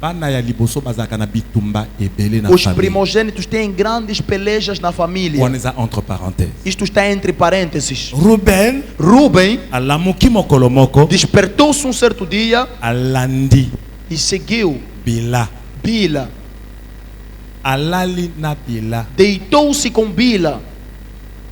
S1: Bana ya liboso bazaka na bitumba ebele na
S2: Os
S1: famille.
S2: primogênitos têm grandes pelejas na família.
S1: On est entre parenthèses.
S2: Isto está entre parênteses.
S1: Ruben
S2: Ruben
S1: alamuki mokolo moko
S2: despertou-se certo dia
S1: alandi
S2: e seguiu
S1: Bila.
S2: Bila.
S1: Alali na Bila.
S2: Deitou-se com Bila.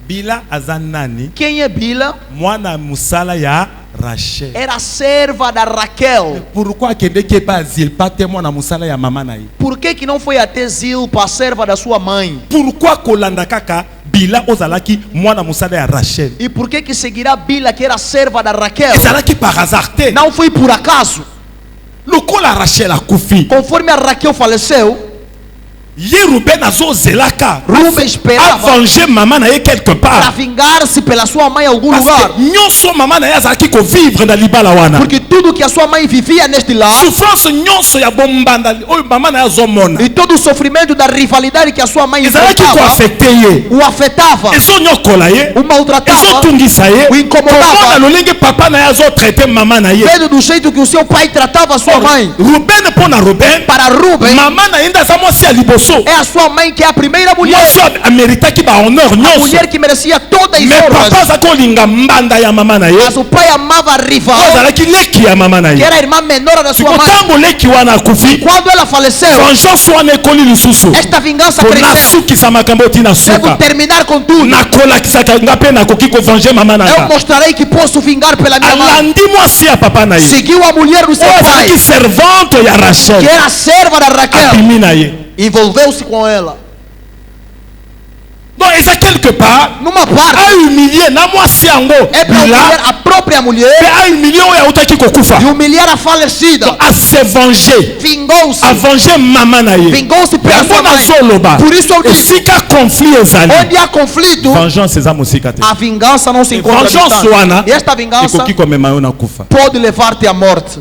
S1: Bila azanani
S2: Quem é Bila?
S1: mwana musala ya Rachel.
S2: Era a serva da Raquel.
S1: Pourquoi kedeke pa Zilpa te mwana musala ya mama na ye?
S2: Por que não foi até Zilpa, a serva da sua mãe?
S1: Pourquoi kolanda kaka Bila ozalaki mwana musala ya Rachel?
S2: E por que seguirá Bila, que era a serva da Raquel?
S1: Ezalaki par hasard te.
S2: Não foi por acaso.
S1: Lokola Rachel akufi.
S2: Conforme a Raquel faleceu,
S1: Ye Ruben azozelaka.
S2: Ruben esperava
S1: Venger mama na ye quelque
S2: para
S1: part.
S2: vingar-se pela sua mãe em algum
S1: Parce
S2: lugar.
S1: que nyonso mama na ye azalaki ko vivre na libala wana.
S2: Porque tudo que a sua mãe vivia neste lar,
S1: Souffrance nyonso ya bombanda oyo mama na ye azomona.
S2: e todo o sofrimento da rivalidade que a sua mãe
S1: Ezalaki ko
S2: enfrentava,
S1: affecte ye.
S2: o afetava,
S1: Ezonyokola ye.
S2: o maltratava,
S1: Ezotungisa ye.
S2: o incomodava.
S1: Komona lolenge papa na ye azotraite mama na ye.
S2: vendo do jeito que o seu pai tratava a sua mãe.
S1: Ruben mpo na Ruben.
S2: Para Ruben,
S1: Mama na ye nde aza mwasi ya liboso.
S2: é a sua mãe que é a primeira mulher,
S1: Mwasi oyo ameritaki ba honneur
S2: a
S1: nyonso.
S2: mulher que merecia todas as
S1: Mais papa
S2: honras.
S1: aza kolinga mbanda ya mama na ye.
S2: Mas o pai amava a rival,
S1: Oyo azalaki leki ya mama na
S2: que
S1: ye.
S2: era a irmã menor da sua
S1: Siko
S2: mãe.
S1: ntango leki wana akufi.
S2: Quando ela faleceu,
S1: Vengeance wana ekoli lisusu.
S2: esta vingança
S1: Po
S2: cresceu.
S1: nasukisa makambo tina
S2: Devo
S1: suka.
S2: terminar com tudo.
S1: Nakolakisaka nga mpe nakoki kovenger mama na
S2: Eu
S1: nga.
S2: mostrarei que posso vingar pela minha mãe.
S1: Alandi mwasi ya papa na ye.
S2: Seguiu a mulher do seu
S1: Oyo
S2: pai,
S1: azalaki servante ya Rachel.
S2: que era a serva da Raquel.
S1: Abimi na ye.
S2: Envolveu-se com ela.
S1: Donc eza quelque part
S2: Numa parte,
S1: ahumilier na mwasi yango
S2: é para humilhar
S1: bila
S2: a própria mulher
S1: mpe ahumilier oyo autaki kokufa.
S2: e humilhar a falecida.
S1: A se venger.
S2: Vingou-se.
S1: A venger mama na ye.
S2: Vingou-se pela sua
S1: Yango
S2: mãe.
S1: nazoloba.
S2: Por isso eu digo,
S1: Esika conflit ezali.
S2: onde há conflito,
S1: Vengeance eza mosika te.
S2: a vingança não se encontra
S1: Vengeance
S2: distante.
S1: wana
S2: E esta vingança
S1: ekoki komema yo na kufa.
S2: pode levar-te à morte.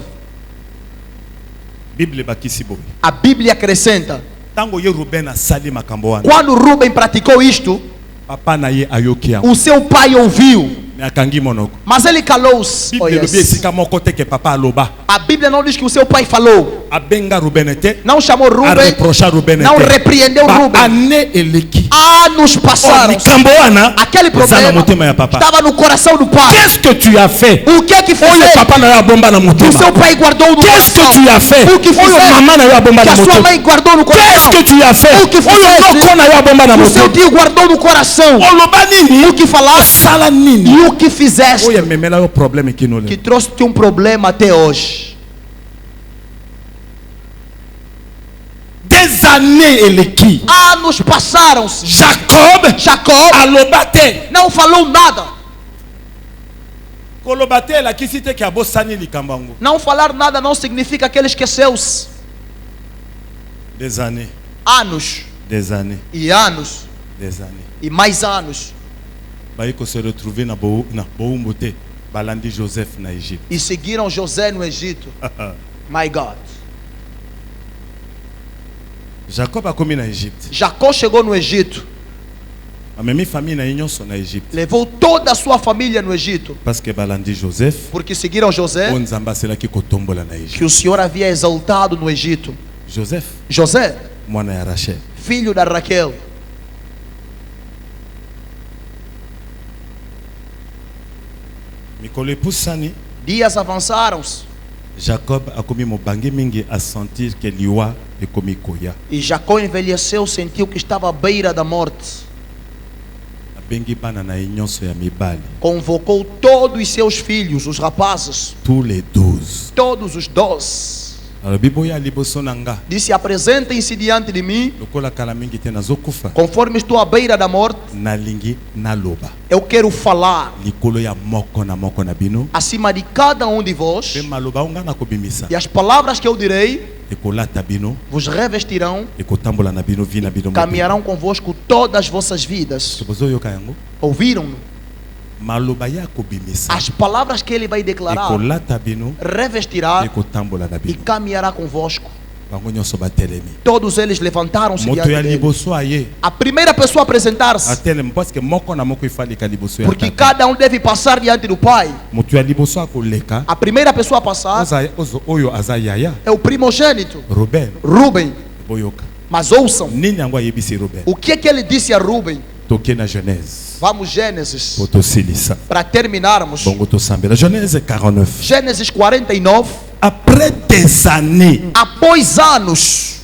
S1: Bible bakisi boye.
S2: A Bíblia acrescenta,
S1: Tango ye Ruben asali makambo wana.
S2: quando Ruben praticou isto,
S1: Papa na ye ayoki yango.
S2: o seu pai ouviu,
S1: Me akangi monoko.
S2: mas ele calou-se. Oh,
S1: Bible lobi
S2: yes.
S1: esika moko te ke papa aloba.
S2: A Bíblia não diz que o seu pai falou,
S1: Abenga Ruben te.
S2: não chamou
S1: A
S2: Ruben,
S1: reprocha Ruben
S2: não
S1: te.
S2: repreendeu
S1: Ba
S2: Ruben.
S1: ane eleki.
S2: Anos
S1: Oh,
S2: passaram,
S1: likambo wana
S2: aquele
S1: eza na
S2: problema
S1: motema ya papa.
S2: estava no coração do pai.
S1: Qu'est-ce que tu as fait?
S2: O que é que
S1: Oyo
S2: fez?
S1: papa na yo abomba na
S2: O
S1: motema.
S2: seu pai guardou no
S1: Qu'est-ce que
S2: coração.
S1: tu as fait?
S2: O que
S1: Oyo
S2: fizeste?
S1: mama na yo abomba
S2: Que
S1: na
S2: a sua
S1: motema.
S2: mãe guardou no
S1: Qu'est-ce
S2: coração.
S1: que tu as fait?
S2: O que
S1: Oyo
S2: fizeste?
S1: noko na yo abomba na
S2: O seu
S1: motema.
S2: tio guardou no coração.
S1: Oloba nini?
S2: O que falaste
S1: Osala nini?
S2: e o que fizeste
S1: Oyo ememela yo problème kinole.
S2: que trouxe-te um problema até hoje.
S1: Des années eleki.
S2: Anos passaram-se.
S1: Jacob
S2: Jacob
S1: aloba te.
S2: não falou nada.
S1: Koloba te elakisi te ke abosani likambo yango.
S2: Não falar nada não significa que ele esqueceu-se.
S1: Des années,
S2: Anos
S1: des années,
S2: e anos
S1: des années.
S2: e mais anos.
S1: Bayi ko se retrouver na boumbo te. Balandi Joseph na Égypte.
S2: E seguiram José no Egito. My God.
S1: Jacob akomi na Égypte.
S2: Jacó chegou no Egito.
S1: Amemi famille na ye nyonso na Égypte.
S2: Levou toda a sua família no Egito.
S1: Parce que balandi Joseph.
S2: Porque seguiram José,
S1: O Nzambe aselaki kotombola na Égypte.
S2: que o Senhor havia exaltado no Egito.
S1: Joseph
S2: José,
S1: mwana ya Rachel.
S2: filho da Raquel.
S1: Mikolo epusani.
S2: Dias avançaram-se
S1: Jacob akomi mobange mingi a sentir que liwa ekomi koya.
S2: e Jacó envelheceu, sentiu que estava à beira da morte.
S1: Abengi bana na ye nyonso ya mibali.
S2: Convocou todos os seus filhos, os rapazes,
S1: Tous les 12.
S2: todos os 12.
S1: Biboya liboso nanga.
S2: Disse: apresentem-se diante de mim,
S1: Lokola kala mingi te nazokufa.
S2: conforme estou à beira da morte.
S1: Nalingi naloba.
S2: Eu quero falar
S1: Likolo ya moko na bino.
S2: acima de cada um de
S1: Pe
S2: vós,
S1: maloba unga na kobimisa.
S2: e as palavras que eu direi
S1: Ekolata bino.
S2: vos revestirão,
S1: Ekotambola na bino vina bino.
S2: caminharão convosco todas as vossas vidas.
S1: Bozo yoka yango.
S2: Ouviram-no?
S1: Maloba ya kobimisa.
S2: As palavras que ele vai declarar
S1: Ekolata bino.
S2: revestirá
S1: Ekotambola na
S2: e
S1: bino.
S2: caminhará convosco.
S1: Bango nyonso batelemi.
S2: Todos eles levantaram-se
S1: Moto
S2: diante
S1: ya
S2: dele.
S1: liboso aye.
S2: A primeira pessoa a apresentar-se,
S1: Atelemi parce que moko na moko ifalika liboso ya
S2: porque
S1: tata.
S2: cada um deve passar diante do Pai.
S1: Moto ya liboso akoleka.
S2: A primeira pessoa a passar
S1: Oyo aza yaya.
S2: é o primogênito,
S1: Ruben.
S2: Rubem.
S1: Boyoka.
S2: Mas ouçam,
S1: Nini yango ayebisi Ruben.
S2: o que ele disse a Rubem?
S1: Toke na Genèse.
S2: Vamos, Gênesis,
S1: Potosilisa.
S2: para terminarmos.
S1: Bongo tosambela. Genèse 49.
S2: Gênesis 49.
S1: Après des années.
S2: Após anos,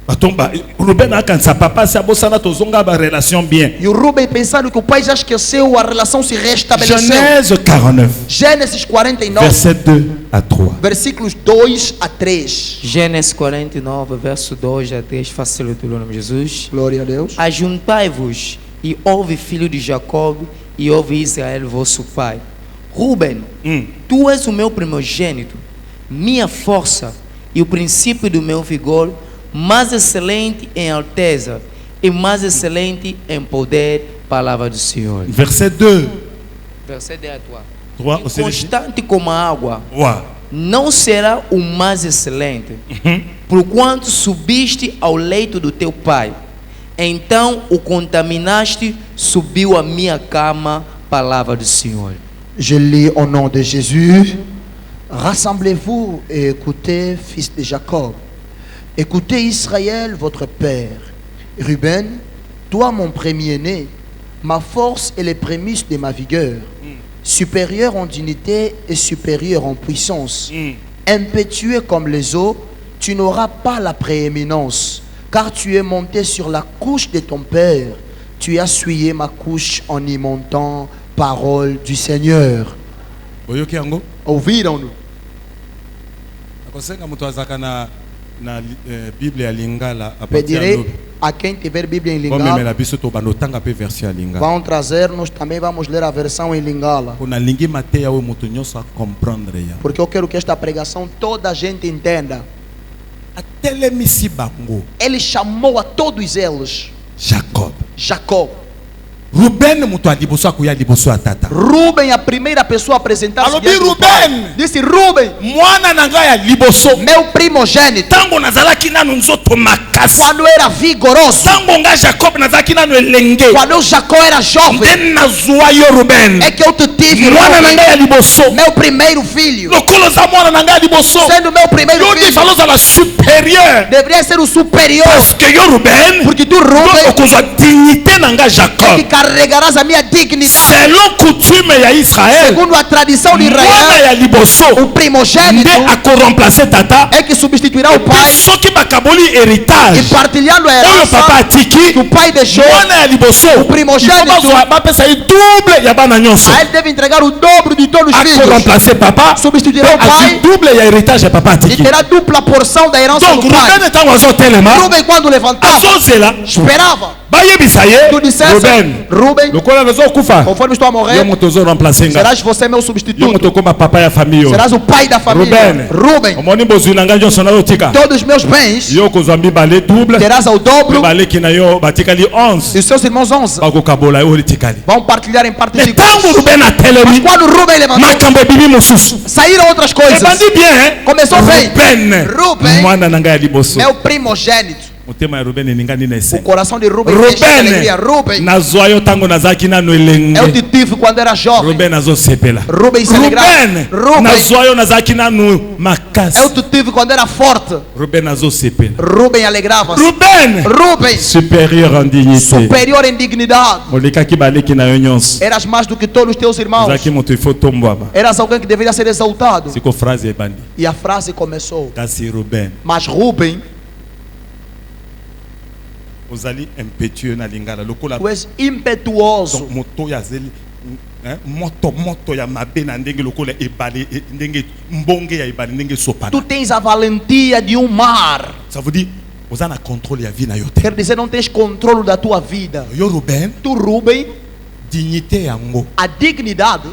S1: Batomba, Ruben akansa papa se abosana tozonga ba relation bien.
S2: e o Rubem pensando que o pai já esqueceu, a relação se restabeleceu.
S1: Genèse 49.
S2: Gênesis 49,
S1: Verset 2 à 3.
S2: versículos 2 a 3.
S3: Gênesis 49, verso 2 a 3, faça a leitura no nome de Jesus.
S2: Glória a Deus.
S3: Ajuntai-vos e ouve, filho de Jacob, e ouve, Israel, vosso pai. Ruben, tu és o meu primogênito, minha força e o princípio do meu vigor, mais excelente em alteza e mais excelente em poder, palavra do Senhor.
S1: Verset 2.
S3: Verset 10 a 3.
S1: 3 au
S3: Constante como a água,
S1: Wa.
S3: não será o mais excelente, porquanto subiste ao leito do teu pai. Então o contaminaste, subiu a minha cama, palavra do Senhor.
S2: Je lis au nom de Jésus. Rassemblez-vous et écoutez, fils de Jacob. Écoutez Israël, votre père. Ruben, toi mon premier-né, ma force et les prémices de ma vigueur. Supérieur en dignité et supérieur en puissance. Impétueux comme les eaux, tu n'auras pas la prééminence, car tu es monté sur la couche de ton père. Tu as souillé ma couche en y montant, parole du Seigneur.
S1: Boyoki yango.
S2: Ouviram-no?
S1: Akosenga mutu azaka na Bible ya Lingala a partir
S2: Pedirei a quem tiver Bíblia em
S1: Vamos
S2: Lingala,
S1: la biso to banotanga pe version ya Lingala.
S2: vão trazer-nos, também vamos ler a versão em Lingala.
S1: Kuna lingi mateya o mutu nyonso a comprendre ya.
S2: Porque eu quero que esta pregação toda a gente entenda.
S1: Atelemisi bango.
S2: Ele chamou a todos eles
S1: Jacob.
S2: Jacob.
S1: Ruben mutu aliboso akuya liboso ya tata.
S2: Ruben, a primeira pessoa a apresentar-se
S1: Alobi
S2: diante do pai.
S1: Ruben.
S2: Disse Ruben,
S1: Mwana na ngai ya liboso.
S2: meu primogênito,
S1: Tango nazalaki nanu nzoto makasi.
S2: quando era vigoroso,
S1: Tango nga Jacob nazalaki nanu elenge.
S2: quando Jacó era jovem,
S1: Nde nazwa yo Ruben.
S2: é que eu te tive,
S1: Mwana na
S2: Ruben,
S1: ngai ya liboso.
S2: meu primeiro filho.
S1: Lokolo za mwana na ngai ya liboso.
S2: Sendo meu primeiro
S1: Yo
S2: filho,
S1: defalo za supérieur.
S2: deveria ser o superior,
S1: Parce que yo Ruben.
S2: porque tu,
S1: Yo
S2: Ruben,
S1: okozwa dignité na ngai
S2: que
S1: Jacob.
S2: carregarás a minha dignidade.
S1: Selon coutume ya Israël.
S2: Segundo a tradição de
S1: Mwana
S2: Israel,
S1: ya liboso.
S2: o primogênito
S1: Nde akoremplacer tata.
S2: é que substituirá o pai
S1: Soki bakaboli
S2: e
S1: héritage.
S2: partilhando a
S1: Oyo papa
S2: herança
S1: atiki.
S2: que o pai deixou.
S1: Mwana ya liboso.
S2: O primogênito.
S1: Il faut bapesa ye double ya bana nyonso.
S2: A ele deve entregar o dobro de todos os filhos.
S1: Akoremplacer papa.
S2: Substituirá o
S1: Azwi
S2: pai
S1: double ya héritage ya papa
S2: e
S1: atiki.
S2: terá dupla porção da herança
S1: Donc
S2: do pai.
S1: Ruben ntango azotelema.
S2: Ruben, quando levantava,
S1: Azozela.
S2: esperava.
S1: Bayebisa ye.
S2: Tu dissesse,
S1: Ruben.
S2: Ruben,
S1: Lokola nazokufa.
S2: conforme estou a
S1: Yo
S2: morrer,
S1: moto ozoremplacer nga.
S2: serás você meu
S1: Yo
S2: substituto.
S1: moto okoma papa ya famille oyo.
S2: Serás o pai da família.
S1: Ruben.
S2: Ruben,
S1: Omoni bozwi na ngai nyonso nazotika.
S2: todos os meus bens
S1: Yo kozwa mibale double.
S2: terás ao dobro
S1: Baleki na yo batikali 11.
S2: e os seus irmãos 11
S1: Bakokabola yo litikali.
S2: vão partilhar em partes iguais.
S1: Ntango Ruben atelemi.
S2: Quando Ruben levantou,
S1: Makambo ebibi mosusu.
S2: saíram outras coisas.
S1: Ebandi bien, hein?
S2: Começou bem.
S1: Ruben. Mwana na ngai ya liboso.
S2: Meu primogênito.
S1: Motema ya Ruben eningani na
S2: O
S1: ese.
S2: coração de Ruben enche de alegria. Ruben,
S1: Nazwa yo tango nazalaki nano elenge.
S2: eu te tive quando era jovem.
S1: Ruben azosepela.
S2: Ruben se alegrava. Ruben,
S1: Nazwa yo nazalaki nano makasi.
S2: eu te tive quando era forte.
S1: Ruben azosepela.
S2: Ruben alegrava-se.
S1: Ruben.
S2: Ruben,
S1: Supérieur en dignité.
S2: superior em dignidade.
S1: Molekaki baleki na yo nyonso.
S2: Eras mais do que todos os teus irmãos.
S1: Nazalaki moto ifo tombwama.
S2: Eras alguém que deveria ser exaltado.
S1: Siko phrase ebandi.
S2: E a frase começou.
S1: Kasi Ruben.
S2: Mas Ruben,
S1: Ozali impétueux na lingala. Lokola
S2: tu és impetuoso.
S1: moto ya zeli moto ya mabe na ndenge lokola ebale ndenge mbonge ya ebale ndenge sopana.
S2: Tu tens a valentia de mar.
S1: Ça veut dire vous avez un contrôle ya vie na yo.
S2: Quer dizer, não tens controle da tua vida.
S1: Yo Ruben,
S2: Tu, Rubem,
S1: dignité yango.
S2: a dignidade,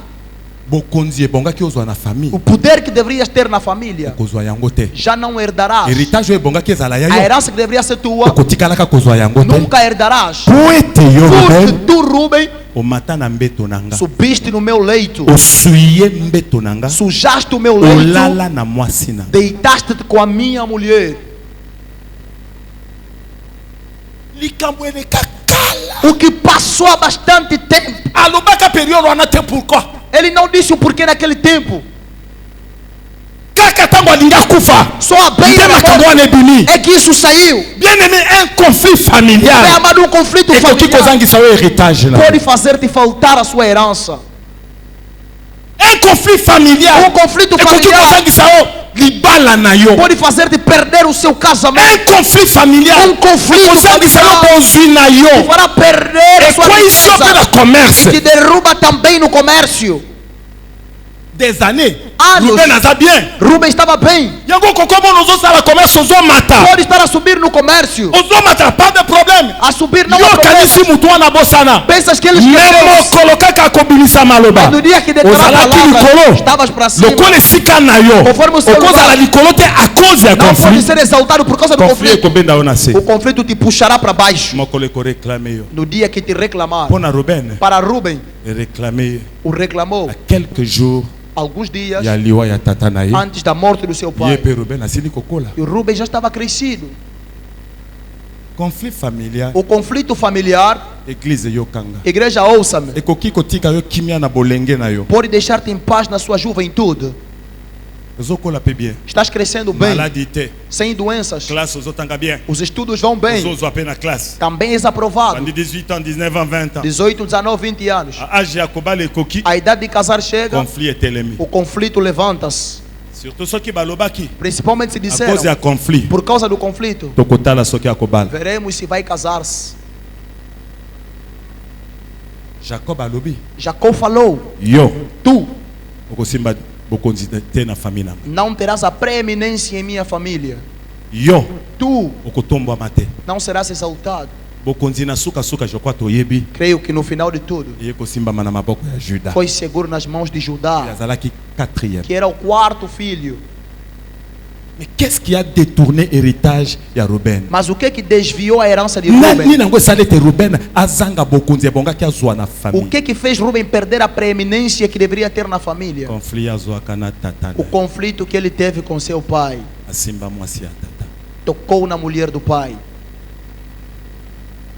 S1: Bokonzi ebonga ki ozwa na famille.
S2: o poder que deverias ter na família,
S1: Kozwa yango te.
S2: já não herdarás.
S1: Héritage ebonga ki ezala ya
S2: A
S1: yo.
S2: herança que deveria ser tua,
S1: Okotikalaka kozwa yango te.
S2: nunca herdarás.
S1: Poete yo
S2: Porque
S1: Ruben,
S2: tu, Rubem,
S1: o mata na mbeto nanga.
S2: subiste no meu leito,
S1: Osuye mbeto nanga.
S2: sujaste o meu leito,
S1: Olala na mwasi na.
S2: deitaste-te com a minha mulher.
S1: Likambo eleka kala.
S2: O que passou há bastante tempo.
S1: Alobaka period wana te pourquoi?
S2: Ele não disse o porquê naquele tempo.
S1: Kaka tango alinga kufa.
S2: Só a beira
S1: Nde
S2: da
S1: makambo
S2: morte
S1: wana ebimi.
S2: é que isso saiu.
S1: Bien aimé, un conflit
S2: É
S1: familial.
S2: amado, um conflito
S1: Ekoki
S2: familiar
S1: kozangisa yo héritage là.
S2: pode fazer-te faltar a sua herança.
S1: Un conflit familial.
S2: Um conflito
S1: Ekoki
S2: familiar
S1: kozangisa yo libala na yo.
S2: pode fazer-te perder o seu casamento.
S1: Un conflit familial.
S2: Um conflito
S1: Kozangisa yo
S2: familiar
S1: bozwi na
S2: te
S1: yo.
S2: fará perder a sua
S1: Ekoi sope na
S2: riqueza
S1: commerce.
S2: e te derruba também no comércio.
S1: Des années.
S2: Anos.
S1: Ruben aza bien.
S2: Rubem estava bem.
S1: Yango kokobo nozo sala commerce ozo mata.
S2: Pode estar a subir no comércio.
S1: Ozo mata pas de problème.
S2: A subir não
S1: Yo
S2: há problema.
S1: kanisi mutu wana bosana.
S2: Pensas que ele
S1: Memo
S2: esqueceu.
S1: koloka ka kobimisa maloba.
S2: Mas no dia que declarou a
S1: Ozalaki
S2: palavra,
S1: likolo.
S2: estavas para cima.
S1: Lokola esika na yo.
S2: Conforme o seu
S1: Okozala
S2: lugar.
S1: likolo te à cause ya
S2: Não pode
S1: conflit.
S2: ser exaltado por causa do
S1: Conflit
S2: conflito.
S1: ekobenda yo na se.
S2: O conflito te puxará para baixo.
S1: Mokolo ekoreklame yo.
S2: No dia que te reclamar.
S1: Mpona Ruben
S2: Para Rubem,
S1: réclamer
S2: o reclamou
S1: à quelques jours
S2: alguns dias
S1: ya liwa ya tata na ye.
S2: antes da morte do seu
S1: Ye
S2: pai.
S1: pe Ruben asili kokola.
S2: E o Rubem já estava crescido.
S1: Conflit familial.
S2: O conflito familiar,
S1: Église yokanga.
S2: igreja, ouça-me,
S1: Ekoki kotika yo kimia na bolenge na yo.
S2: pode deixar-te em paz na sua juventude.
S1: Ozokola pe bien.
S2: Estás crescendo bem,
S1: Maladie te.
S2: sem doenças.
S1: Classe ozotanga bien.
S2: Os estudos vão bem.
S1: Ozozwa pe na classe.
S2: Também és aprovado.
S1: Bandi 18 ans, 19 ans, 20 ans.
S2: 18, 19, 20 anos.
S1: A âge ya kobala ekoki.
S2: A idade de casar chega,
S1: Conflit etelemi.
S2: o conflito levanta-se.
S1: Surtout soki balobaki.
S2: Principalmente se
S1: À cause
S2: disseram,
S1: ya conflit.
S2: por causa do conflito,
S1: Tokotala soki akobala.
S2: veremos se vai casar-se.
S1: Jacob alobi.
S2: Jacó falou,
S1: Yo.
S2: tu
S1: Okosimba bokonzi te na famille nanga.
S2: não terás a preeminência em minha família.
S1: Yo.
S2: Tu
S1: Okotombwama te.
S2: não serás exaltado.
S1: Bokonzi na suka je crois toyebi.
S2: Creio que no final de tudo,
S1: Ye kosimbama na maboko ya Juda.
S2: foi seguro nas mãos de Judá,
S1: Yazalaki quatrième.
S2: que era o quarto filho.
S1: Mais qu'est-ce qui a détourné héritage ya Ruben?
S2: Mas o que desviou a herança de
S1: Nani
S2: Rubem?
S1: nango salete Ruben azanga bokonzi ebongaki azwa na
S2: O
S1: famille.
S2: que fez Rubem perder a preeminência que deveria ter na família?
S1: Conflit azwaka na tata.
S2: O conflito que ele teve com seu pai.
S1: Asimba mwasi ya tata.
S2: Tocou na mulher do pai.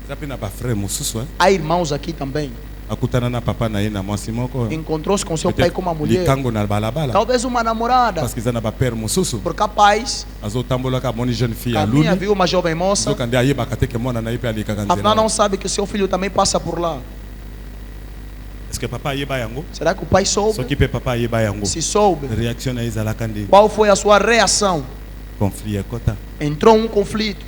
S1: Zapi na ba frère mususu
S2: Há irmãos aqui também.
S1: akutana na papa na ye na mwasi moko.
S2: Encontrou-se com seu pai com uma mulher.
S1: Likango na balabala.
S2: Talvez uma namorada.
S1: Parce qu'ils na ba père mususu.
S2: Por capaz,
S1: Azotambolaka moni jeune fille ya
S2: caminha,
S1: luni.
S2: viu uma jovem moça.
S1: Zoka nde ayebaka te ke mwana na ye pe alikaka
S2: Afinal, não
S1: nzela.
S2: sabe que o seu filho também passa por lá.
S1: Est-ce que papa ayeba yango?
S2: Será que o pai soube?
S1: Soki pe papa ayeba yango.
S2: Se soube,
S1: Réaction na ye ezalaka nde
S2: qual foi a sua reação?
S1: conflit ekota.
S2: Entrou um conflito.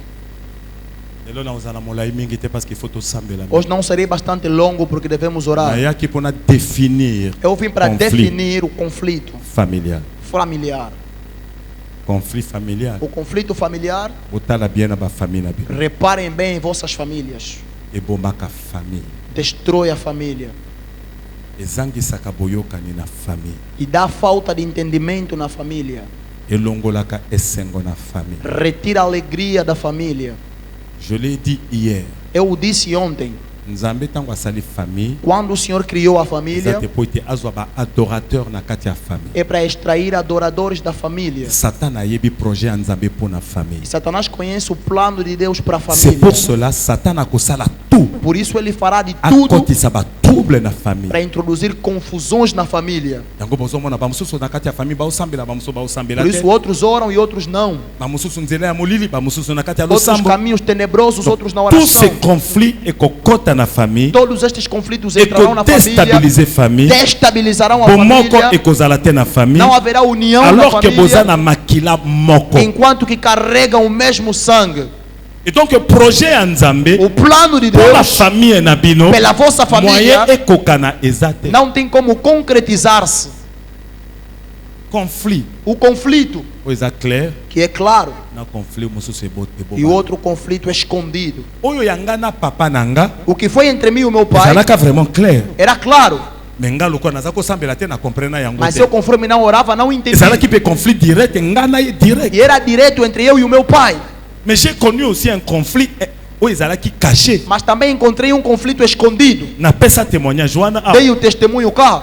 S1: Lelo na ozala molai mingi te parce qu'il faut tosambela.
S2: Hoje não serei bastante longo porque devemos orar.
S1: Nayaki mpona définir
S2: Eu vim para
S1: conflit
S2: definir o conflito
S1: familial.
S2: familiar.
S1: Conflit familial.
S2: O conflito familiar,
S1: Botala bien na ba famille na bino.
S2: reparem bem em vossas famílias.
S1: Ebombaka famille.
S2: Destrói a família.
S1: Ezangisaka boyokani na famille.
S2: E dá falta de entendimento na família.
S1: Elongolaka esengo na famille.
S2: Retira a alegria da família.
S1: Je l'ai dit hier.
S2: Eu o disse ontem.
S1: Nzambe tango asali famille.
S2: Quando o Senhor criou a família,
S1: Ezate po ete azwa ba adorateur na kati ya famille.
S2: é para extrair adoradores da família.
S1: Satan ayebi projet ya Nzambe po na famille.
S2: Satanás conhece o plano de Deus para a
S1: C'est
S2: família.
S1: pour cela Satan akosala tout.
S2: Por isso ele fará de tudo
S1: Akotisa ba trouble na famille.
S2: para introduzir confusões na família.
S1: Yango bozomona bamosusu na kati ya famille baosambela bamosusu baosambela
S2: Por
S1: te.
S2: isso outros oram e outros não.
S1: Bamosusu nzela ya molili bamosusu na kati ya
S2: Outros
S1: losambo.
S2: caminhos tenebrosos, outros na
S1: Tous ces
S2: oração.
S1: conflits ekokota na famille.
S2: Todos estes conflitos entrarão na família,
S1: Ekodestabiliser famille.
S2: destabilizarão a
S1: Bomoko
S2: família.
S1: ekozala te na famille.
S2: Não haverá união na
S1: Alors que boza
S2: família
S1: na makila moko.
S2: enquanto que carregam o mesmo sangue.
S1: Et donc le projet en Nzambe
S2: O plano de
S1: pour la
S2: Deus
S1: famille nabino
S2: pela vossa família
S1: moyen ekokana ezate
S2: não tem como concretizar-se.
S1: conflit
S2: O conflito,
S1: o eza clair
S2: que é claro,
S1: na conflit mosusu
S2: e outro conflito escondido.
S1: oyo yanga na papa nanga
S2: O que foi entre mim e o meu pai
S1: ezalaka vraiment clair
S2: era claro,
S1: mais nga lokola naza kosambela te na comprena yango
S2: mas
S1: te
S2: eu conforme não orava, não entendia.
S1: ezalaki mpe conflit direct nga na ye direct
S2: E era direto entre eu e o meu pai.
S1: mais j'ai connu aussi un conflit oyo ezalaki caché
S2: Mas também encontrei um conflito escondido.
S1: napesa témoignage wana awa.
S2: Dei o testemunho cá.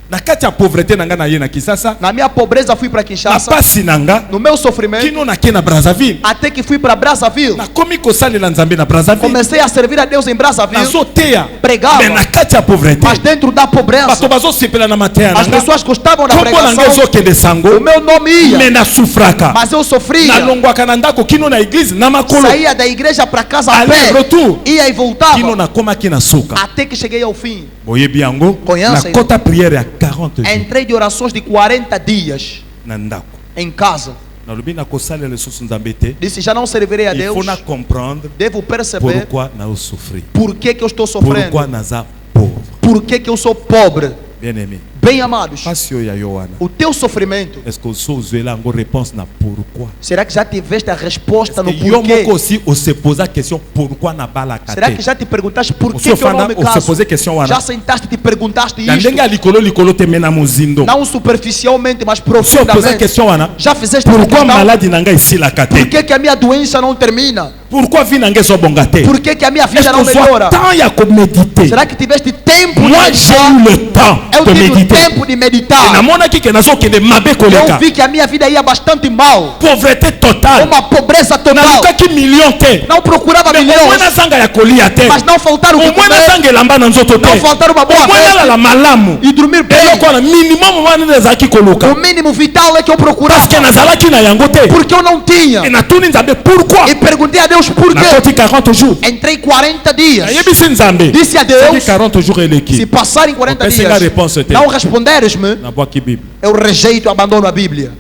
S1: Na kati ya pauvreté nanga na ye na Kisasa
S2: Na minha pobreza fui para
S1: na
S2: Kinshasa.
S1: pasi nanga
S2: No meu sofrimento,
S1: kino nake na Brazzaville
S2: até que fui para Brazzaville.
S1: nakomi kosalela Nzambe na Brazzaville
S2: Comecei a servir a Deus em Brazzaville.
S1: nazoteya
S2: Pregava.
S1: mais na kati ya pauvreté
S2: Mas dentro da
S1: bato
S2: pobreza,
S1: bazosepela na mateya
S2: as
S1: nanga
S2: pessoas gostavam da
S1: kombo nanga
S2: pregação.
S1: ezokende
S2: O
S1: sango
S2: meu nome ia,
S1: mais nasufraka
S2: mas eu sofria.
S1: nalongwaka na ndako kino na église na makolo
S2: Saía da igreja para casa a
S1: aller
S2: pé.
S1: retour
S2: Ia e
S1: kino
S2: voltava.
S1: nakomaki na suka
S2: Até que cheguei ao fim.
S1: boyebi yango
S2: Conhece
S1: nakota prière ya 40 jours
S2: Entrei de orações de 40 dias
S1: na ndako
S2: em casa.
S1: nalobi nakosalela lisusu Nzambe te
S2: Disse, já não servirei a
S1: il
S2: Deus.
S1: faut na comprendre
S2: Devo perceber
S1: pourquoi naosouffrir
S2: por que eu estou sofrendo.
S1: pourquoi naza pauvre
S2: Por que eu sou pobre.
S1: bien aimé
S2: Bem amados,
S1: pasi oyo ya yo wana
S2: o teu sofrimento,
S1: est-ce que oso ozwela yango réponse na pourquoi
S2: será que já tiveste a resposta no
S1: est-ce que yo
S2: porquê?
S1: moko aussi ose posa question pourquoi nabalaka
S2: Será que
S1: te
S2: já te perguntaste por que
S1: Você
S2: eu não
S1: fala-
S2: me
S1: você
S2: caso?
S1: fazer questão, Ana?
S2: Já sentaste e te perguntaste
S1: na
S2: isto?
S1: ndenge ya likolo te me na mozindo
S2: Não superficialmente, mas
S1: so posa
S2: profundamente.
S1: question wana
S2: Já fizeste essa
S1: pourquoi
S2: questão?
S1: maladi na ngai esilaka
S2: Por
S1: te
S2: que a minha doença não termina?
S1: pourquoi vi na ngai ezobonga te
S2: Por que a minha
S1: est-ce
S2: vida
S1: que
S2: não
S1: ozwa
S2: melhora?
S1: temps ya koméditer
S2: Será que tiveste tempo de
S1: moi j'ai
S2: meditar?
S1: eu le temps
S2: Eu
S1: de
S2: tive o
S1: méditer
S2: tempo de
S1: et
S2: meditar.
S1: namonaki ke nazokende mabe
S2: Eu
S1: koleka
S2: vi que a minha vida ia bastante mal.
S1: pauvreté totale
S2: Uma pobreza total.
S1: nalukaki million te
S2: Não procurava
S1: mais omoi
S2: milhões,
S1: nazanga ya kolia te
S2: mas não faltaram o que
S1: omoi
S2: comer,
S1: nazanga elamba na nzoto te
S2: não faltaram uma boa
S1: omoi
S2: veste
S1: nalala malamu
S2: e dormir bem.
S1: eloko wana minimum wana nde ezalaki koluka
S2: O mínimo vital é que eu procurava.
S1: parce que nazalaki na yango te
S2: Porque eu não tinha.
S1: e natuni Nzambe pourquoi
S2: E perguntei a Deus por quê.
S1: nakoti 40 jours
S2: Entrei 40 dias.
S1: nayebisi Nzambe
S2: Disse a
S1: soki
S2: Deus,
S1: 40 jours
S2: se
S1: eleki
S2: passarem 40
S1: Opese nga
S2: dias,
S1: réponse te.
S2: não responderes-me,
S1: nabwaki bible
S2: eu rejeito e abandono a Bíblia.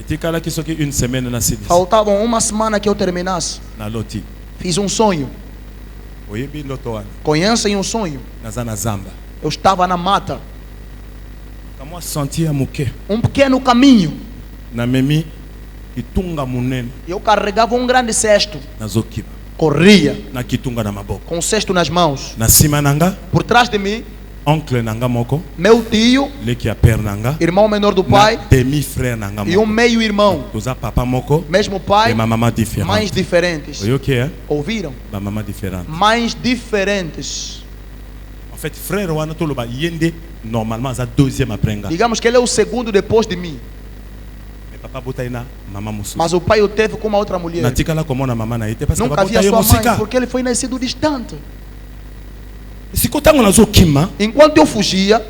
S1: etikalaki soki une semaine nasilisi
S2: Faltavam uma semana que eu terminasse.
S1: naloti
S2: Fiz um sonho.
S1: oyebi ndoto wana
S2: Conhecem um sonho?
S1: naza na zamba
S2: Eu estava na mata.
S1: kamwa sentier ya moke
S2: Um pequeno caminho.
S1: namemi kitunga monene
S2: Eu carregava um grande cesto.
S1: nazokima
S2: Corria
S1: na kitunga na maboko
S2: com o cesto nas mãos.
S1: na nsima na nga
S2: Por trás de mim,
S1: oncle na nga moko
S2: meu tio,
S1: leki ya père na nga
S2: irmão menor do
S1: na
S2: pai,
S1: demi frère na nga
S2: e um
S1: moko
S2: meio-irmão.
S1: toza papa moko
S2: Mesmo pai,
S1: e mamama
S2: mães
S1: différente
S2: diferentes.
S1: oyoki hein?
S2: Ouviram?
S1: bamama différente
S2: Mães diferentes.
S1: en fait frère wana toloba ye nde normalement aza deuxième après nga
S2: Digamos que ele é o segundo depois de mim.
S1: mais papa botai na mama mosusu
S2: Mas o pai o teve com uma outra mulher.
S1: natikala komona mama na ye te parce que
S2: Nunca vi
S1: babota
S2: a
S1: ye
S2: sua mãe
S1: mosika
S2: porque ele foi nascido distante.
S1: siko ntango nazokima
S2: Enquanto eu fugia,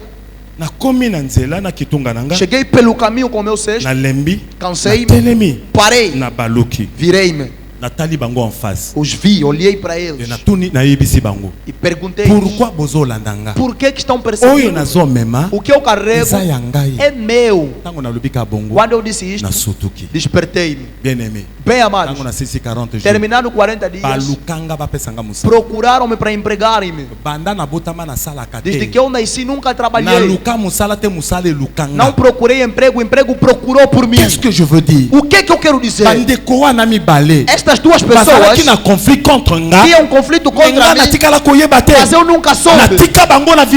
S1: nakomi na nzela na kitunga na nga
S2: cheguei pelo caminho com o meu cesto,
S1: nalembi
S2: cansei-me,
S1: natelemi
S2: parei,
S1: nabaluki
S2: virei-me,
S1: natali bango en face
S2: os vi, olhei para
S1: e
S2: eles
S1: natuni nayebisi bango
S2: e perguntei:
S1: pourquoi bozolanda nga
S2: por que estão
S1: oyo
S2: perseguindo?
S1: nazomema
S2: O que eu carrego
S1: eza ya ngai
S2: é meu.
S1: ntango nalobi ka bongo
S2: Quando eu disse isto,
S1: nasutuki
S2: despertei-me.
S1: bien aimé
S2: Bem amados,
S1: ntango nasilisi 40 jours
S2: terminando 40 dias,
S1: balukanga bapesanga mosala
S2: procuraram-me para empregarem-me.
S1: banda nabotama nasalaka
S2: Desde que
S1: te
S2: eu nasci, nunca trabalhei.
S1: naluka mosala te mosala
S2: Não
S1: elukanga
S2: procurei emprego, o emprego procurou por mim.
S1: qu'est-ce que je veux dire
S2: O que eu quero dizer?
S1: bandeko wana mibale
S2: Estas duas pessoas
S1: bazalaki na conflit contre nga
S2: tinham um conflito
S1: me nga
S2: contra mim,
S1: natikala koyeba te
S2: mas eu nunca soube.
S1: natika bango na
S2: Eu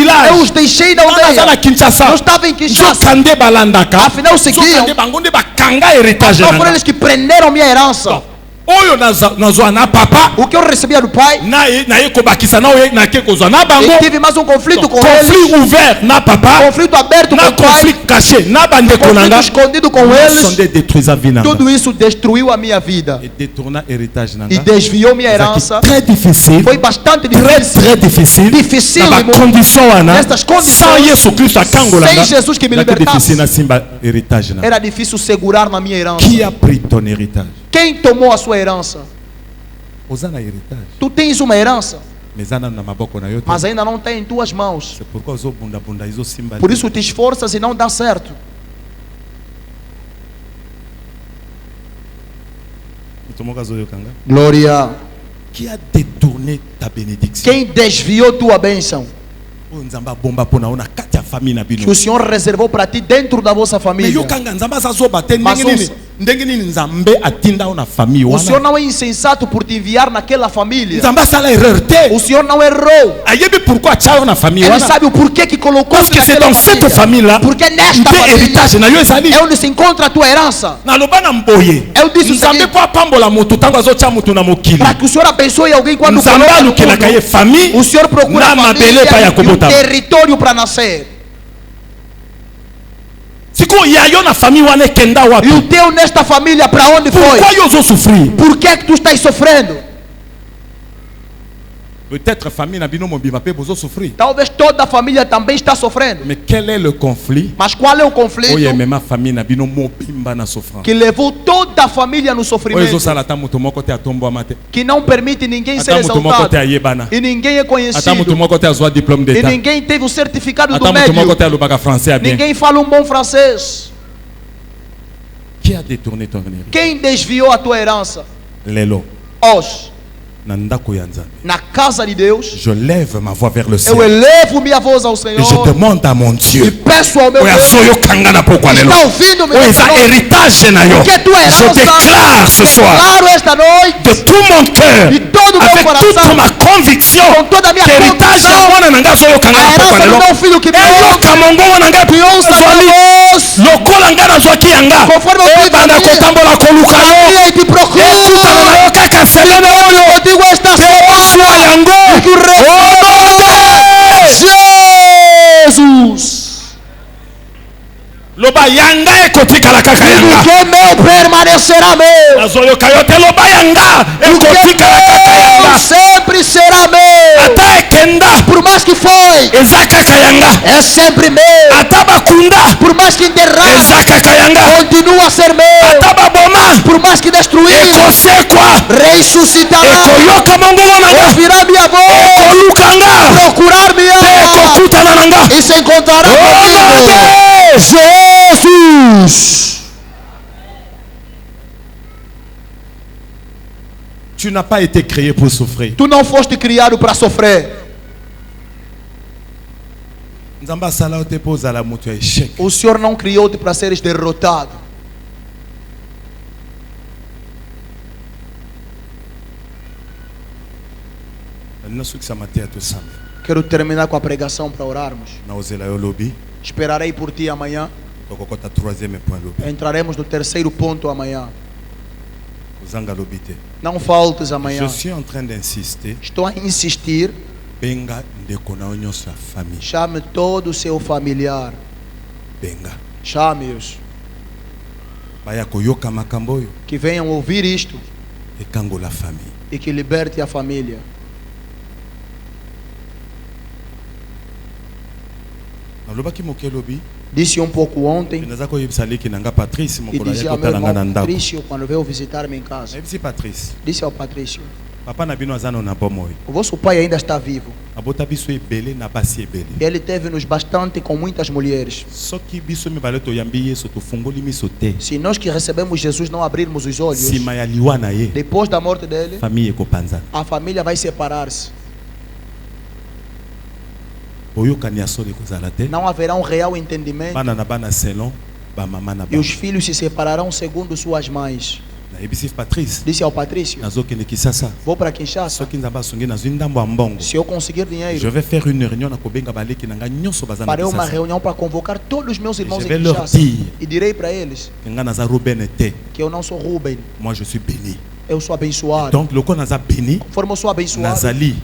S2: os
S1: village
S2: deixei na
S1: nga naza na
S2: aldeia.
S1: kinshasa
S2: Eu estava em Kinshasa.
S1: nzoka nde balandaka
S2: Afinal, seguiam.
S1: nzoka nde bango nde bakanga héritage
S2: Não
S1: na
S2: foram
S1: nga
S2: eles que prenderam minha herança.
S1: oyo nazwa na papa
S2: O que eu recebia do pai,
S1: naye kobakisa na oyo nake kozwa na bango
S2: e tive mais um conflito com eles.
S1: conflit ouvert na papa
S2: Conflito aberto com
S1: na
S2: o pai.
S1: conflit caché na bandeko na
S2: Conflito
S1: nga
S2: escondido com
S1: sonde
S2: eles.
S1: détruisa vie na nga
S2: Tudo isso destruiu a minha vida.
S1: et détourna héritage na
S2: E
S1: nga
S2: desviou minha
S1: Ezaki
S2: herança.
S1: très difficile
S2: Foi bastante
S1: très
S2: difícil.
S1: très difficile
S2: Difficile,
S1: na bacondition wana
S2: Nestas condições,
S1: sans yesu kristo akangola
S2: sem
S1: nga
S2: Jesus que me
S1: ezaki
S2: libertasse.
S1: difficile na simba héritage na nga.
S2: Era difícil segurar na minha herança.
S1: qui a pris ton héritage
S2: Quem tomou a sua herança?
S1: oza na héritage
S2: Tu tens uma herança,
S1: mais eza nano na maboko na yo te
S2: mas ainda não tem em tuas mãos.
S1: c'est pourquoi ozobundabunda ezosimba
S2: Por isso te esforças e não dá certo. Glória.
S1: Qui a détourné ta bénédiction?
S2: Quem desviou tua bênção? Que o Senhor reservou para ti dentro da vossa família. O Senhor não é insensato por te enviar naquela família. O Senhor não errou. Ele sabe o porquê que colocou
S1: Parce que c'est dans cette famille-là
S2: porque nesta família é onde se encontra a tua herança. Eu disse o seguinte, para que o Senhor abençoe alguém quando coloca no mundo. O Senhor procura a família e um território para nascer. E o teu nesta família para onde foi? Por que tu estás sofrendo?
S1: Peut-être famille na bino mobima pe bozo souffrir.
S2: Talvez toda a família também está sofrendo.
S1: Mais quel est le conflit?
S2: Mas qual é o conflito?
S1: Oye mema famille na bino mobimba na souffrance.
S2: Que levou toda a família no sofrimento.
S1: Oye sala ta muto moko te atombo amate.
S2: Que não permite ninguém ser exaltado. E ninguém é conhecido.
S1: Ata muto moko te azwa diplôme
S2: E
S1: d'état.
S2: ninguém teve o certificado do
S1: Ata muto moko
S2: médio.
S1: te alubaka français bien.
S2: Ninguém fala bom francês.
S1: Qui a détourné ton héritage?
S2: Quem desviou a tua herança?
S1: Lelo.
S2: Hoje,
S1: Na ndako ya Nzambe.
S2: na casa de Deus,
S1: Je lève ma voix vers le
S2: eu
S1: ciel.
S2: elevo minha voz ao
S1: Et
S2: Senhor
S1: je demande à mon
S2: e
S1: Dieu.
S2: peço ao meu
S1: Oya
S2: Deus,
S1: soyo kangana pokwa lelo.
S2: está ouvindo meu
S1: Oya za
S2: Deus,
S1: héritage na yo.
S2: que tua
S1: Je
S2: herança,
S1: déclare ce soir
S2: declaro esta noite,
S1: de tout mon cœur,
S2: de todo o meu
S1: avec toute
S2: coração,
S1: ma conviction,
S2: com toda a minha
S1: que héritage ya
S2: convicção,
S1: mwana nanga soyo
S2: a
S1: kangana pokwa
S2: herança do
S1: lelo.
S2: meu filho que me
S1: Eyoka
S2: ouve,
S1: mongo wana nga
S2: que ouça a
S1: zwali.
S2: minha voz,
S1: Lokola nga nazwaki yanga.
S2: conforme eu fui
S1: Banda
S2: família,
S1: kotambola koluka yo.
S2: e te procuro,
S1: Ekutana na yo kaka selene oyo.
S2: eu digo esta
S1: Ozwa
S2: semana,
S1: yango.
S2: que o rei
S1: Au nom de
S2: Jesus,
S1: loba yanga ekotikala kaka yanga.
S2: que meu permanecerá meu,
S1: Nazoyoka yo te loba yanga ekotikala kaka
S2: meu
S1: yanga.
S2: sempre será meu,
S1: Ata ekenda
S2: por mais que foi,
S1: eza kaka yanga.
S2: é sempre meu,
S1: Ata bakunda
S2: por mais que enterrar,
S1: eza kaka yanga.
S2: continua a ser meu,
S1: Ata baboma
S2: por mais que destruir,
S1: ekosekwa.
S2: ressuscitará,
S1: Ekoyoka mongongo nanga.
S2: ouvirá minha voz,
S1: Ekoluka nga.
S2: procurar minha alma
S1: Ekokutana nanga.
S2: e se encontrará
S1: Au nom
S2: comigo.
S1: de
S2: Jesus,
S1: Tu n'as pas été créé pour souffrir.
S2: tu não foste criado para sofrer.
S1: Nzamba sala te pose la moto échec.
S2: O Senhor não criou-te para seres derrotado.
S1: Nasu que ça m'a à tout ça.
S2: Quero terminar com a pregação para orarmos.
S1: Na ozela yo lobby.
S2: Esperarei por ti amanhã.
S1: Tokokota troisième point lobby.
S2: Entraremos no terceiro ponto amanhã.
S1: Ozanga lobby te.
S2: Não faltes
S1: Je
S2: amanhã.
S1: suis en train d'insister.
S2: Estou a insistir.
S1: Benga ndeko na onyo sa famille.
S2: Chame todo o seu familiar.
S1: Benga.
S2: Chame-os.
S1: Baya koyoka makambo oyo.
S2: Que venham ouvir isto
S1: Ekango la famille.
S2: e que liberte a família.
S1: Nalobaki moke lobby.
S2: Disse um pouco ontem
S1: Naza ko yebisa leki nanga Patrice
S2: e
S1: mokola
S2: dizia
S1: ya
S2: ao meu
S1: kotala nga na
S2: irmão
S1: ndako.
S2: Patrício quando veio visitar-me em casa.
S1: Yebisi Patrice.
S2: Disse ao Patrício:
S1: Papa na bino azana na bomoy.
S2: o vosso pai ainda está vivo.
S1: Abota biso ebele na basi ebele.
S2: Ele teve-nos bastante com muitas mulheres.
S1: Soki biso mibale toyambi Yesu tofungoli miso te.
S2: Se nós que recebemos Jesus não abrirmos os olhos,
S1: Sima ya liwa na ye.
S2: depois da morte dele,
S1: Famille ekopanza.
S2: a família vai separar-se.
S1: Oyokani ya solo ekozala te.
S2: Não haverá um real entendimento
S1: Bana na bana selon ba mama na
S2: e
S1: ba.
S2: os filhos se separarão segundo suas mães.
S1: Na yebisi Patrice.
S2: Disse ao Patrício:
S1: Nazokende Kisasa.
S2: vou para Kinshasa.
S1: Soki nzamba songi nazwi ndambo ya mbongo.
S2: Se eu conseguir
S1: Je
S2: dinheiro,
S1: vais faire une réunion na kobenga baleki nanga nyonso baza na
S2: farei uma
S1: Kisasa.
S2: reunião para convocar todos os meus irmãos
S1: Je
S2: em
S1: vais leur
S2: Kinshasa.
S1: dire
S2: E direi para eles
S1: nga naza Ruben te.
S2: que eu não sou Ruben,
S1: Moi je suis béni.
S2: eu sou abençoado.
S1: Donc loko naza béni
S2: Conforme eu sou abençoado,
S1: nazali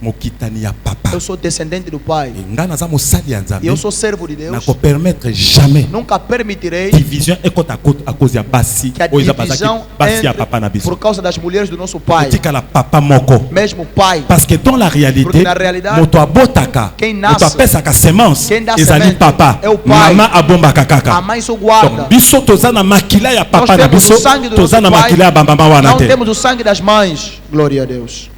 S1: mokitani ya papa.
S2: eu sou descendente do Pai.
S1: Et nga naza mosali ya
S2: E
S1: Nzambe.
S2: eu sou servo de
S1: Na
S2: Deus.
S1: ko permettre jamais
S2: Nunca permitirei
S1: division ekota à cause ya basi
S2: que a
S1: oyo eza bazaki
S2: divisão
S1: basi ya
S2: entre
S1: papa na biso.
S2: por causa das mulheres do nosso Pai.
S1: Otikala papa moko.
S2: Mesmo Pai.
S1: Parce que dans la
S2: Porque
S1: réalité,
S2: na realidade,
S1: moto abotaka,
S2: quem nasce,
S1: moto apesaka semence,
S2: quem dá
S1: ezali
S2: semente
S1: papa,
S2: é o pai.
S1: mama abombaka
S2: A
S1: kaka.
S2: mãe só guarda.
S1: Donc biso toza na makila ya
S2: Nós
S1: papa na
S2: temos
S1: biso,
S2: o sangue do
S1: toza
S2: nosso
S1: na
S2: pai.
S1: makila ya bambama wana
S2: Não
S1: te.
S2: temos o sangue das mães. Glória a Deus.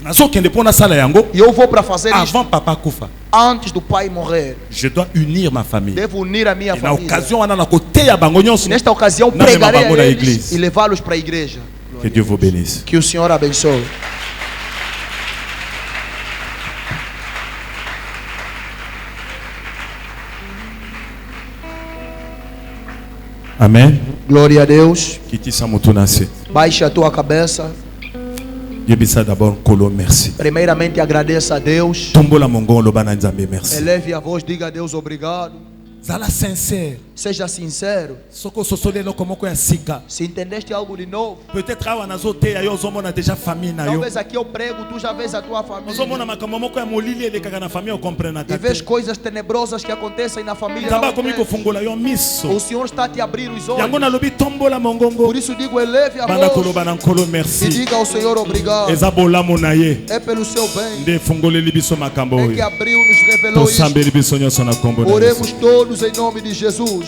S1: Nazokende mpona sala yango
S2: E eu vou para fazer isto
S1: avant papa kufa.
S2: antes do pai morrer.
S1: Je dois unir ma famille.
S2: Devo unir a minha
S1: Et na
S2: família.
S1: occasion wana na koteya bango nyonso.
S2: Nesta ocasião
S1: Na
S2: pregarei
S1: mema bango
S2: a
S1: na
S2: eles
S1: igreja.
S2: e levá-los para a igreja.
S1: Que Dieu vous bénisse.
S2: Que o Senhor abençoe.
S1: Amen.
S2: Glória a Deus.
S1: Kitisa mutunase.
S2: Baixa a tua cabeça.
S1: Yebisa d'abord Kolo merci.
S2: Primeiramente agradeça a Deus.
S1: Tombola mongo lobana nzambe merci.
S2: Eleve a voz, diga a Deus obrigado.
S1: Zala sincère.
S2: Seja sincero.
S1: Soko sosolelo komoko ya sika.
S2: Se entendeste algo de novo,
S1: Peut-être awa nazote yo zomona déjà famille na yo.
S2: talvez aqui eu prego, tu já vês a tua família.
S1: Ozomona makambo moko ya molili elekaka na famille comprendre
S2: E
S1: kate.
S2: vês coisas tenebrosas que acontecem na família.
S1: Nzamba
S2: não
S1: komi
S2: entende.
S1: kofungola yo miso.
S2: O Senhor está a te abrir os
S1: Yango
S2: olhos.
S1: nalobi tombola mongongo.
S2: Por isso digo, eleve a
S1: Banda
S2: voz
S1: koloba na nkolo
S2: e
S1: merci.
S2: diga ao Senhor obrigado.
S1: Eza bolamu na ye.
S2: É pelo seu bem.
S1: Nde fungoleli biso makambo
S2: É que
S1: oyo.
S2: abriu, nos revelou isso.
S1: Tosambeli biso nyonso na kombo na Yesu.
S2: Oremos todos em nome de Jesus.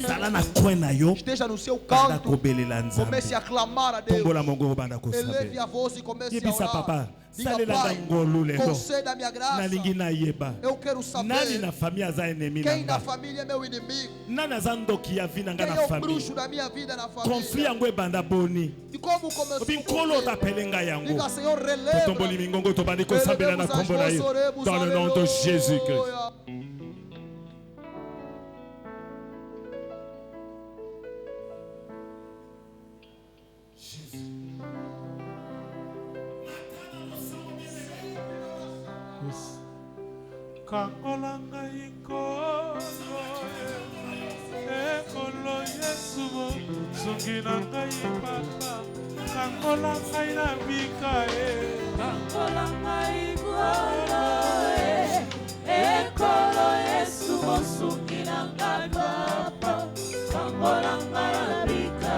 S1: Zala na coin na yo.
S2: Esteja no seu
S1: Banda
S2: canto.
S1: kobelela nzambe.
S2: Comece a clamar a Deus.
S1: Tombola mongongo banda
S2: Eleve
S1: kosabe.
S2: a voz e comece a
S1: Yebisa
S2: orar.
S1: papa.
S2: Diga,
S1: Salela
S2: Pai,
S1: ngolu lelo.
S2: conceda a minha graça.
S1: Nalingi na yeba.
S2: Eu quero saber
S1: Nani na famille aza ennemi
S2: quem
S1: na
S2: na
S1: nga.
S2: família é meu inimigo.
S1: Nani aza ndoki ya vi na nga
S2: Quem
S1: na
S2: é o
S1: famille.
S2: bruxo da minha vida na
S1: Conflit
S2: família.
S1: yango ebanda boni.
S2: E como começou
S1: Obi nkolo
S2: comigo.
S1: otapele ngai yango.
S2: Diga, Senhor,
S1: Totomboli
S2: relembra.
S1: mingongo tobandi kosambela na
S2: Elevemos as
S1: kombo na
S2: vozes,
S1: yo.
S2: oremos,
S1: Dans le nom de
S2: aleluia.
S1: Jésus-Christ.
S4: Kangola ngai kolo ekolo Yesu mo sungi na ngai papa kangola ngai na bika kangola ngai kolo ekolo Yesu mo sungi na ngai papa kangola ngai na bika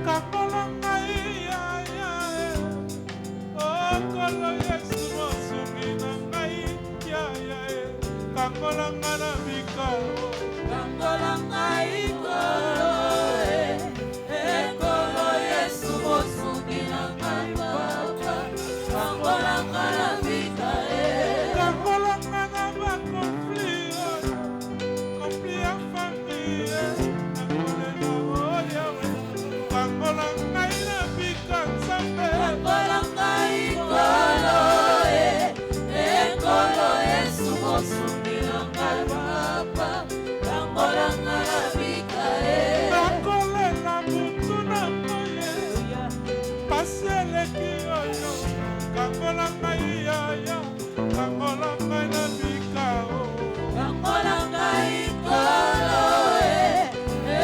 S4: kangola ngai ya oh kolo Yesu mo sungi na ngai kangola ngai na bika kangola ngai kolo ekolo Yesu mosungi na ngai papa kangola ngai na bika kangola ngai na bakonflit konflit ya famille kangolela oyo kangola ngai na bika nzambe kangola ngai kolo ekolo Yesu mosungi na ngai papa kangola ngai na bika nakolela mutu na moye pasi eleki oyo kangola ngai yaya kangola ngai na bika kangola ngai kolo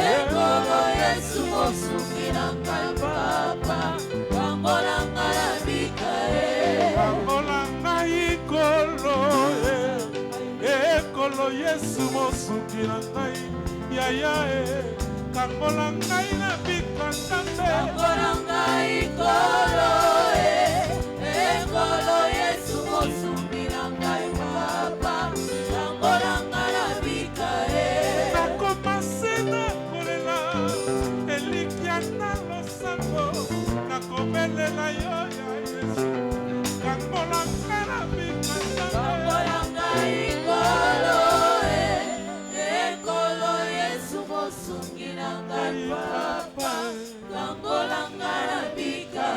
S4: ekolo Yesu mosungi na ngai papa kangola ngai na bika kangola ngai kolo ekolo Yesu mosungi na ngai yaya kangola ngai na bika nzambe kangola ngai kolo ekolo Yesu mosungi na ngai papa kangola ngai na bika nakomase na kolela elikya na losambo nakobelela yo ya Yesu kangola ngai na bika nzambe kangola ngai kolo ekolo Yesu mosungi na ngai papa kangola ngai na bika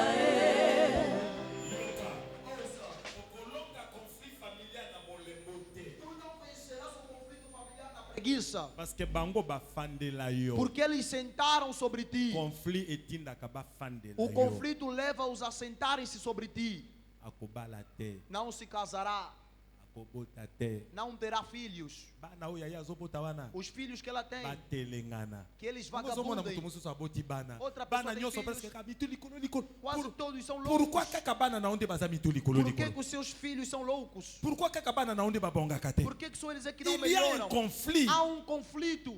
S2: Preguiça.
S1: Parce que bango bafandela yo.
S2: Porque eles sentaram sobre ti.
S1: Conflit etindaka bafandela
S2: O
S1: yo.
S2: conflito leva-os a sentarem-se sobre ti.
S1: Akobala te,
S2: Não se casará.
S1: akobota te.
S2: Não terá filhos.
S1: Bana oyo yaya azobota wana.
S2: Os filhos que ela tem,
S1: Batelengana.
S2: que eles
S1: Ozomona mutu
S2: vagabundem.
S1: mosusu aboti bana.
S2: Outra pessoa
S1: Bana
S2: tem
S1: nyonso
S2: filhos.
S1: presque kaka mitu likolo likolo.
S2: Quase todos são
S1: Pourquoi
S2: loucos.
S1: kaka bana na onde baza mitu likolo
S2: Por que,
S1: likolo?
S2: que os seus filhos são loucos?
S1: Pourquoi kaka bana na onde babongaka te?
S2: Por que, que só eles é que não
S1: Il y a un
S2: melhoram?
S1: conflit.
S2: Há um conflito.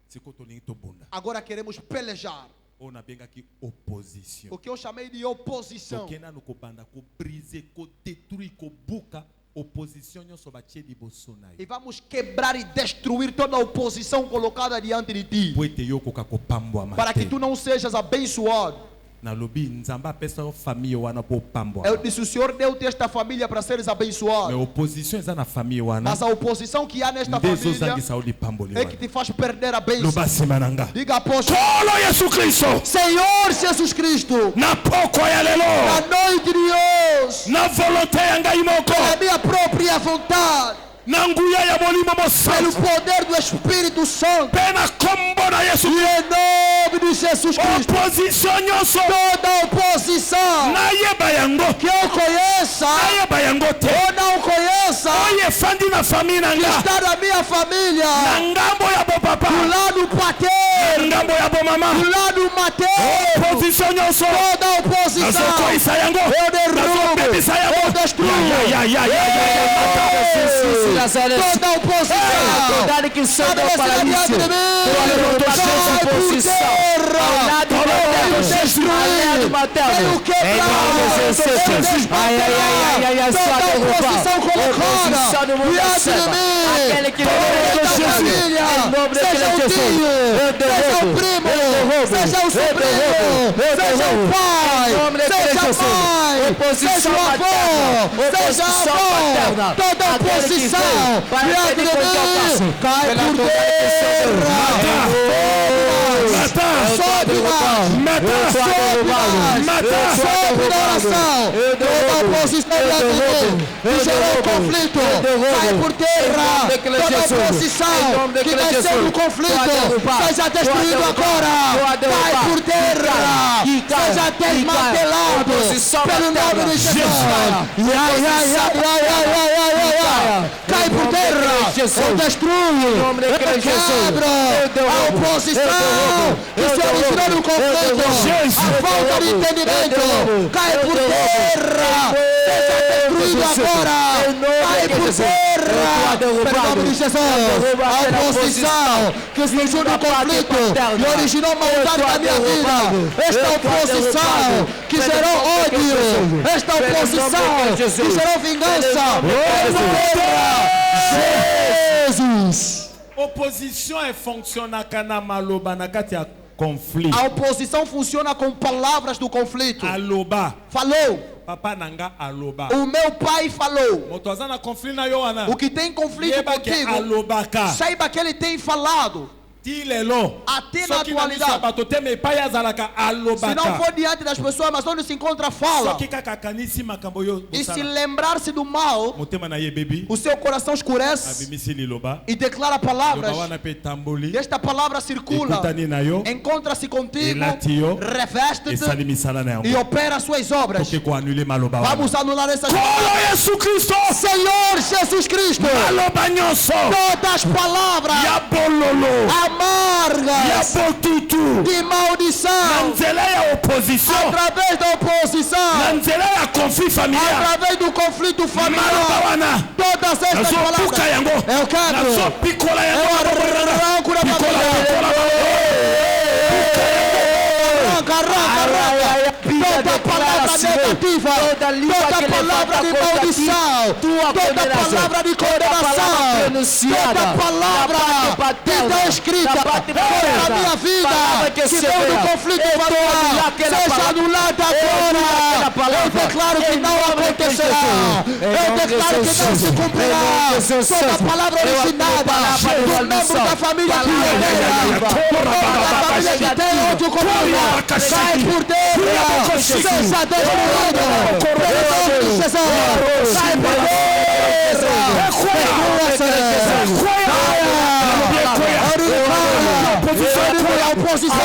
S1: Siko tolingi tobunda.
S2: Agora queremos pelejar.
S1: Oyo nabengaki opposition.
S2: O que eu chamei de oposição.
S1: Tokenda no kobanda ko briser, ko détruire, ko buka opposition nyonso batie liboso na
S2: E
S1: yo.
S2: vamos quebrar e destruir toda a oposição colocada diante de ti.
S1: Po ete yo okoka kopambwama
S2: Para que
S1: te.
S2: tu não sejas abençoado.
S1: nalobi nzamba pesa famille wana po pambwa.
S2: Eu disse, o Senhor deu-te esta família para seres
S1: Mais
S2: abençoado.
S1: opposition eza na famille wana.
S2: Mas a oposição que há nesta
S1: Ndezo
S2: família
S1: zangi saudi pamboli
S2: é que
S1: wana.
S2: te faz perder a bênção.
S1: Loba simananga.
S2: Diga após
S1: Kolo Yesu Kristo.
S2: Senhor Jesus Cristo,
S1: Na poko ya
S2: na
S1: lelo.
S2: noite de hoje,
S1: Na volonté ya ngai moko.
S2: a minha própria vontade,
S1: Na nguya ya molimo
S2: pelo
S1: mosantu.
S2: poder do Espírito Santo,
S1: Pe na kombo na Yesu
S2: e
S1: Kristo.
S2: em nome de Jesus Cristo,
S1: Opposition nyonso.
S2: toda oposição
S1: Nayeba yango.
S2: que eu conheça
S1: Nayeba yango te.
S2: ou não conheça,
S1: Oye fandi na famille na
S2: que
S1: nga.
S2: está na minha
S1: Na
S2: família,
S1: ngambo ya bo papa.
S2: do lado
S1: Na
S2: paterno,
S1: ngambo ya bo mama.
S2: do lado materno,
S1: Opposition nyonso.
S2: toda oposição,
S1: Nazokoisa yango.
S2: eu derrubo,
S1: Nazobebisa
S2: eu
S1: yango.
S2: destruo.
S3: Jesus Nazareth.
S2: Toda oposição,
S3: Cuidado que o Senhor
S2: Sabe
S3: deu
S2: você
S3: para
S2: na minha
S3: isso.
S2: vida,
S3: Toda oposição. Ao lado materno. Ao lado materno. Em nome de Jesus. Ai, ai, ai, ai, ai, só
S2: oposição
S3: oposição do mundo receba. Aquele que
S2: família,
S3: em nome
S2: seja
S3: daquele
S2: o
S3: Jesus.
S2: tio,
S3: Eu
S2: seja o
S3: derrubo.
S2: primo,
S3: Eu derrubo.
S2: seja o
S3: Eu
S2: sobrinho,
S3: derrubo. Eu
S2: seja o
S3: derrubo.
S2: pai,
S3: Em nome daquele
S2: seja a
S3: Jesus.
S2: mãe,
S3: Oposição
S2: seja o avô,
S3: materna.
S2: seja a
S3: Oposição
S2: avó,
S3: paterna.
S2: toda
S3: Aquele que
S2: oposição
S3: veio para
S2: diante
S3: aquele
S2: de
S3: que eu faço.
S2: mim, cai
S3: Pela
S2: por
S3: autoridade do
S2: terra.
S1: Mata.
S2: Sobe mais,
S1: Mata.
S2: sobe mais,
S1: Mata.
S2: sobe na oração. Toda oposição diante de mim, que gerou conflito, cai por terra. Toda oposição que nasceu no conflito, seja destruído agora. Cai por terra, seja desmantelado pelo nome de Jesus. Cai por terra, eu destruo, eu quebro a oposição que se originou no conflito, a falta de entendimento, cai por terra, seja destruído agora, cai por terra, pelo nome de Jesus. A oposição que surgiu no conflito e originou maldade na minha vida, esta oposição que gerou ódio, esta oposição que gerou vingança, cai por terra, Jesus.
S1: Opposition e fonctionne kana maloba na kati ya conflit.
S2: A oposição funciona com palavras do conflito.
S1: Aloba.
S2: Falou,
S1: Papa nanga aloba.
S2: o meu pai falou.
S1: Moto aza na conflit na yo wana.
S2: O que tem conflito
S1: Yeba ke
S2: contigo,
S1: alobaka.
S2: saiba que ele tem falado.
S1: Ti lelo.
S2: Até na
S1: Soki na miso
S2: atualidade.
S1: bato te me epai azalaka alobaka.
S2: Se não for diante das pessoas, mas onde se encontra, fala.
S1: Soki kaka kanisi makambo yo
S2: E se
S1: bosala.
S2: lembrar-se do mal,
S1: Motema na ye bebi.
S2: o seu coração escurece
S1: Abimisi liloba.
S2: e declara
S1: Loba
S2: palavras.
S1: wana pe tamboli.
S2: E esta palavra circula,
S1: Ekutani na yo.
S2: encontra-se contigo,
S1: Elatio.
S2: reveste-te
S1: Esali misala na
S2: e
S1: yango.
S2: opera suas obras.
S1: Toke ko annuler maloba wana.
S2: Vamos anular essas
S1: Kolo
S2: palavras.
S1: Yesu Kristo.
S2: Senhor Jesus Cristo,
S1: Maloba nyonso.
S2: todas as palavras
S1: Ya bololo.
S2: amargas
S1: Ya botutu.
S2: de
S1: Na
S2: maldição,
S1: nzela ya opposition.
S2: através da
S1: Na
S2: oposição,
S1: nzela ya conflit familial.
S2: através do conflito
S1: Maloba
S2: familiar,
S1: wana.
S2: todas estas
S1: Nazopuka
S2: palavras,
S1: yango.
S2: eu quero,
S1: Nazopikola
S2: eu
S1: yango.
S2: arranco da minha
S1: Pikola, pikola,
S2: Arranca, toda palavra negativa, toda palavra de maldição, toda palavra de condenação, toda palavra que está escrita na minha vida, que veio do conflito familiar, seja anulada agora. Eu declaro que não acontecerá, eu declaro que não se cumprirá. Toda palavra originada do membro da família da família que tem ódio comigo, cai por terra, seja destruído pelo nome de Jesus, cai por terra, a oposição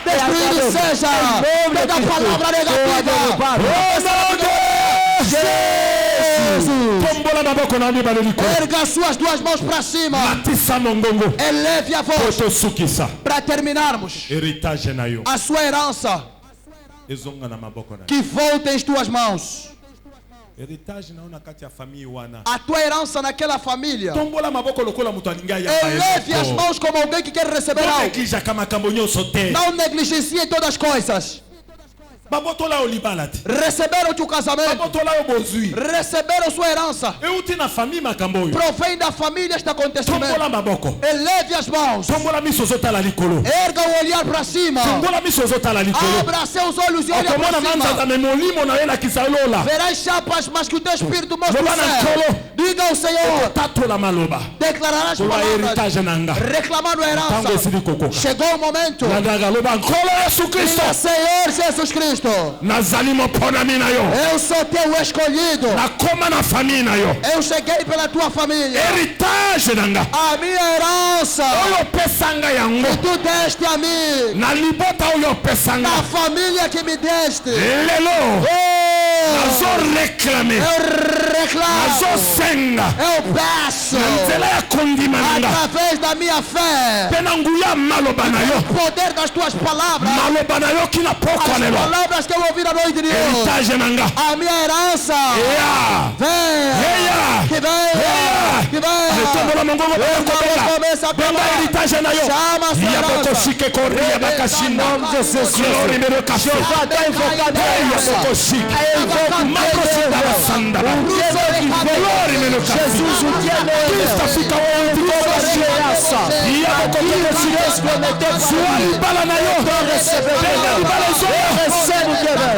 S2: Destruído seja toda palavra negativa. Erga suas duas mãos para cima. Eleve a voz. Para terminarmos, a sua herança que volte em tuas mãos. A tua herança naquela família. Eleve as mãos como alguém que quer receber algo. Não negligencie todas as coisas. Receberam o casamento, receberam sua herança, provém da família este acontecimento. Eleve as mãos, erga o olhar para cima, abra seus olhos e olhe para cima. Verás chapas, mas que o teu espírito mostra o céu. Diga ao Senhor, declararás palavras, reclamando a herança. Chegou o momento. Diga, Senhor Jesus Cristo, eu sou teu escolhido. Eu cheguei pela tua família. A minha herança que tu deste a mim, na família que me deste, eu reclamo, eu peço, através da minha fé, o poder das tuas palavras, as palavras que eu ouvi na noite de hoje, a minha herança, venha, que venha, que venha. Começa a pegar, chama a sua herança. Jeová está invocado a herança. Jesus, o dia Cristo fica onde toda a herança. Deus prometeu para mim. Recebe o que vem. Recebe o que vem.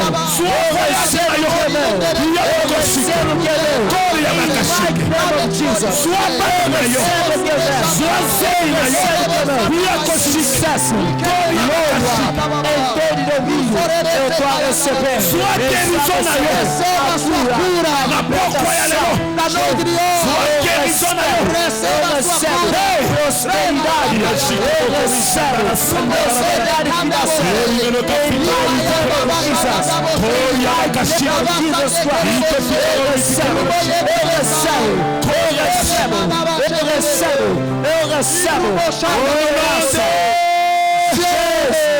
S2: Sucesso, glória, em todo domínio, eu estou a receber. Receba a sua cura, na noite de hoje. Receba a sua cura, prosperidade, prosperidade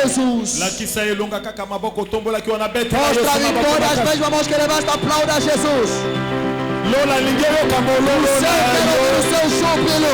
S2: Jesus.
S1: Mostra a
S2: vitória, as mesmas mãos que levanta, aplauda Jesus. O seu júbilo.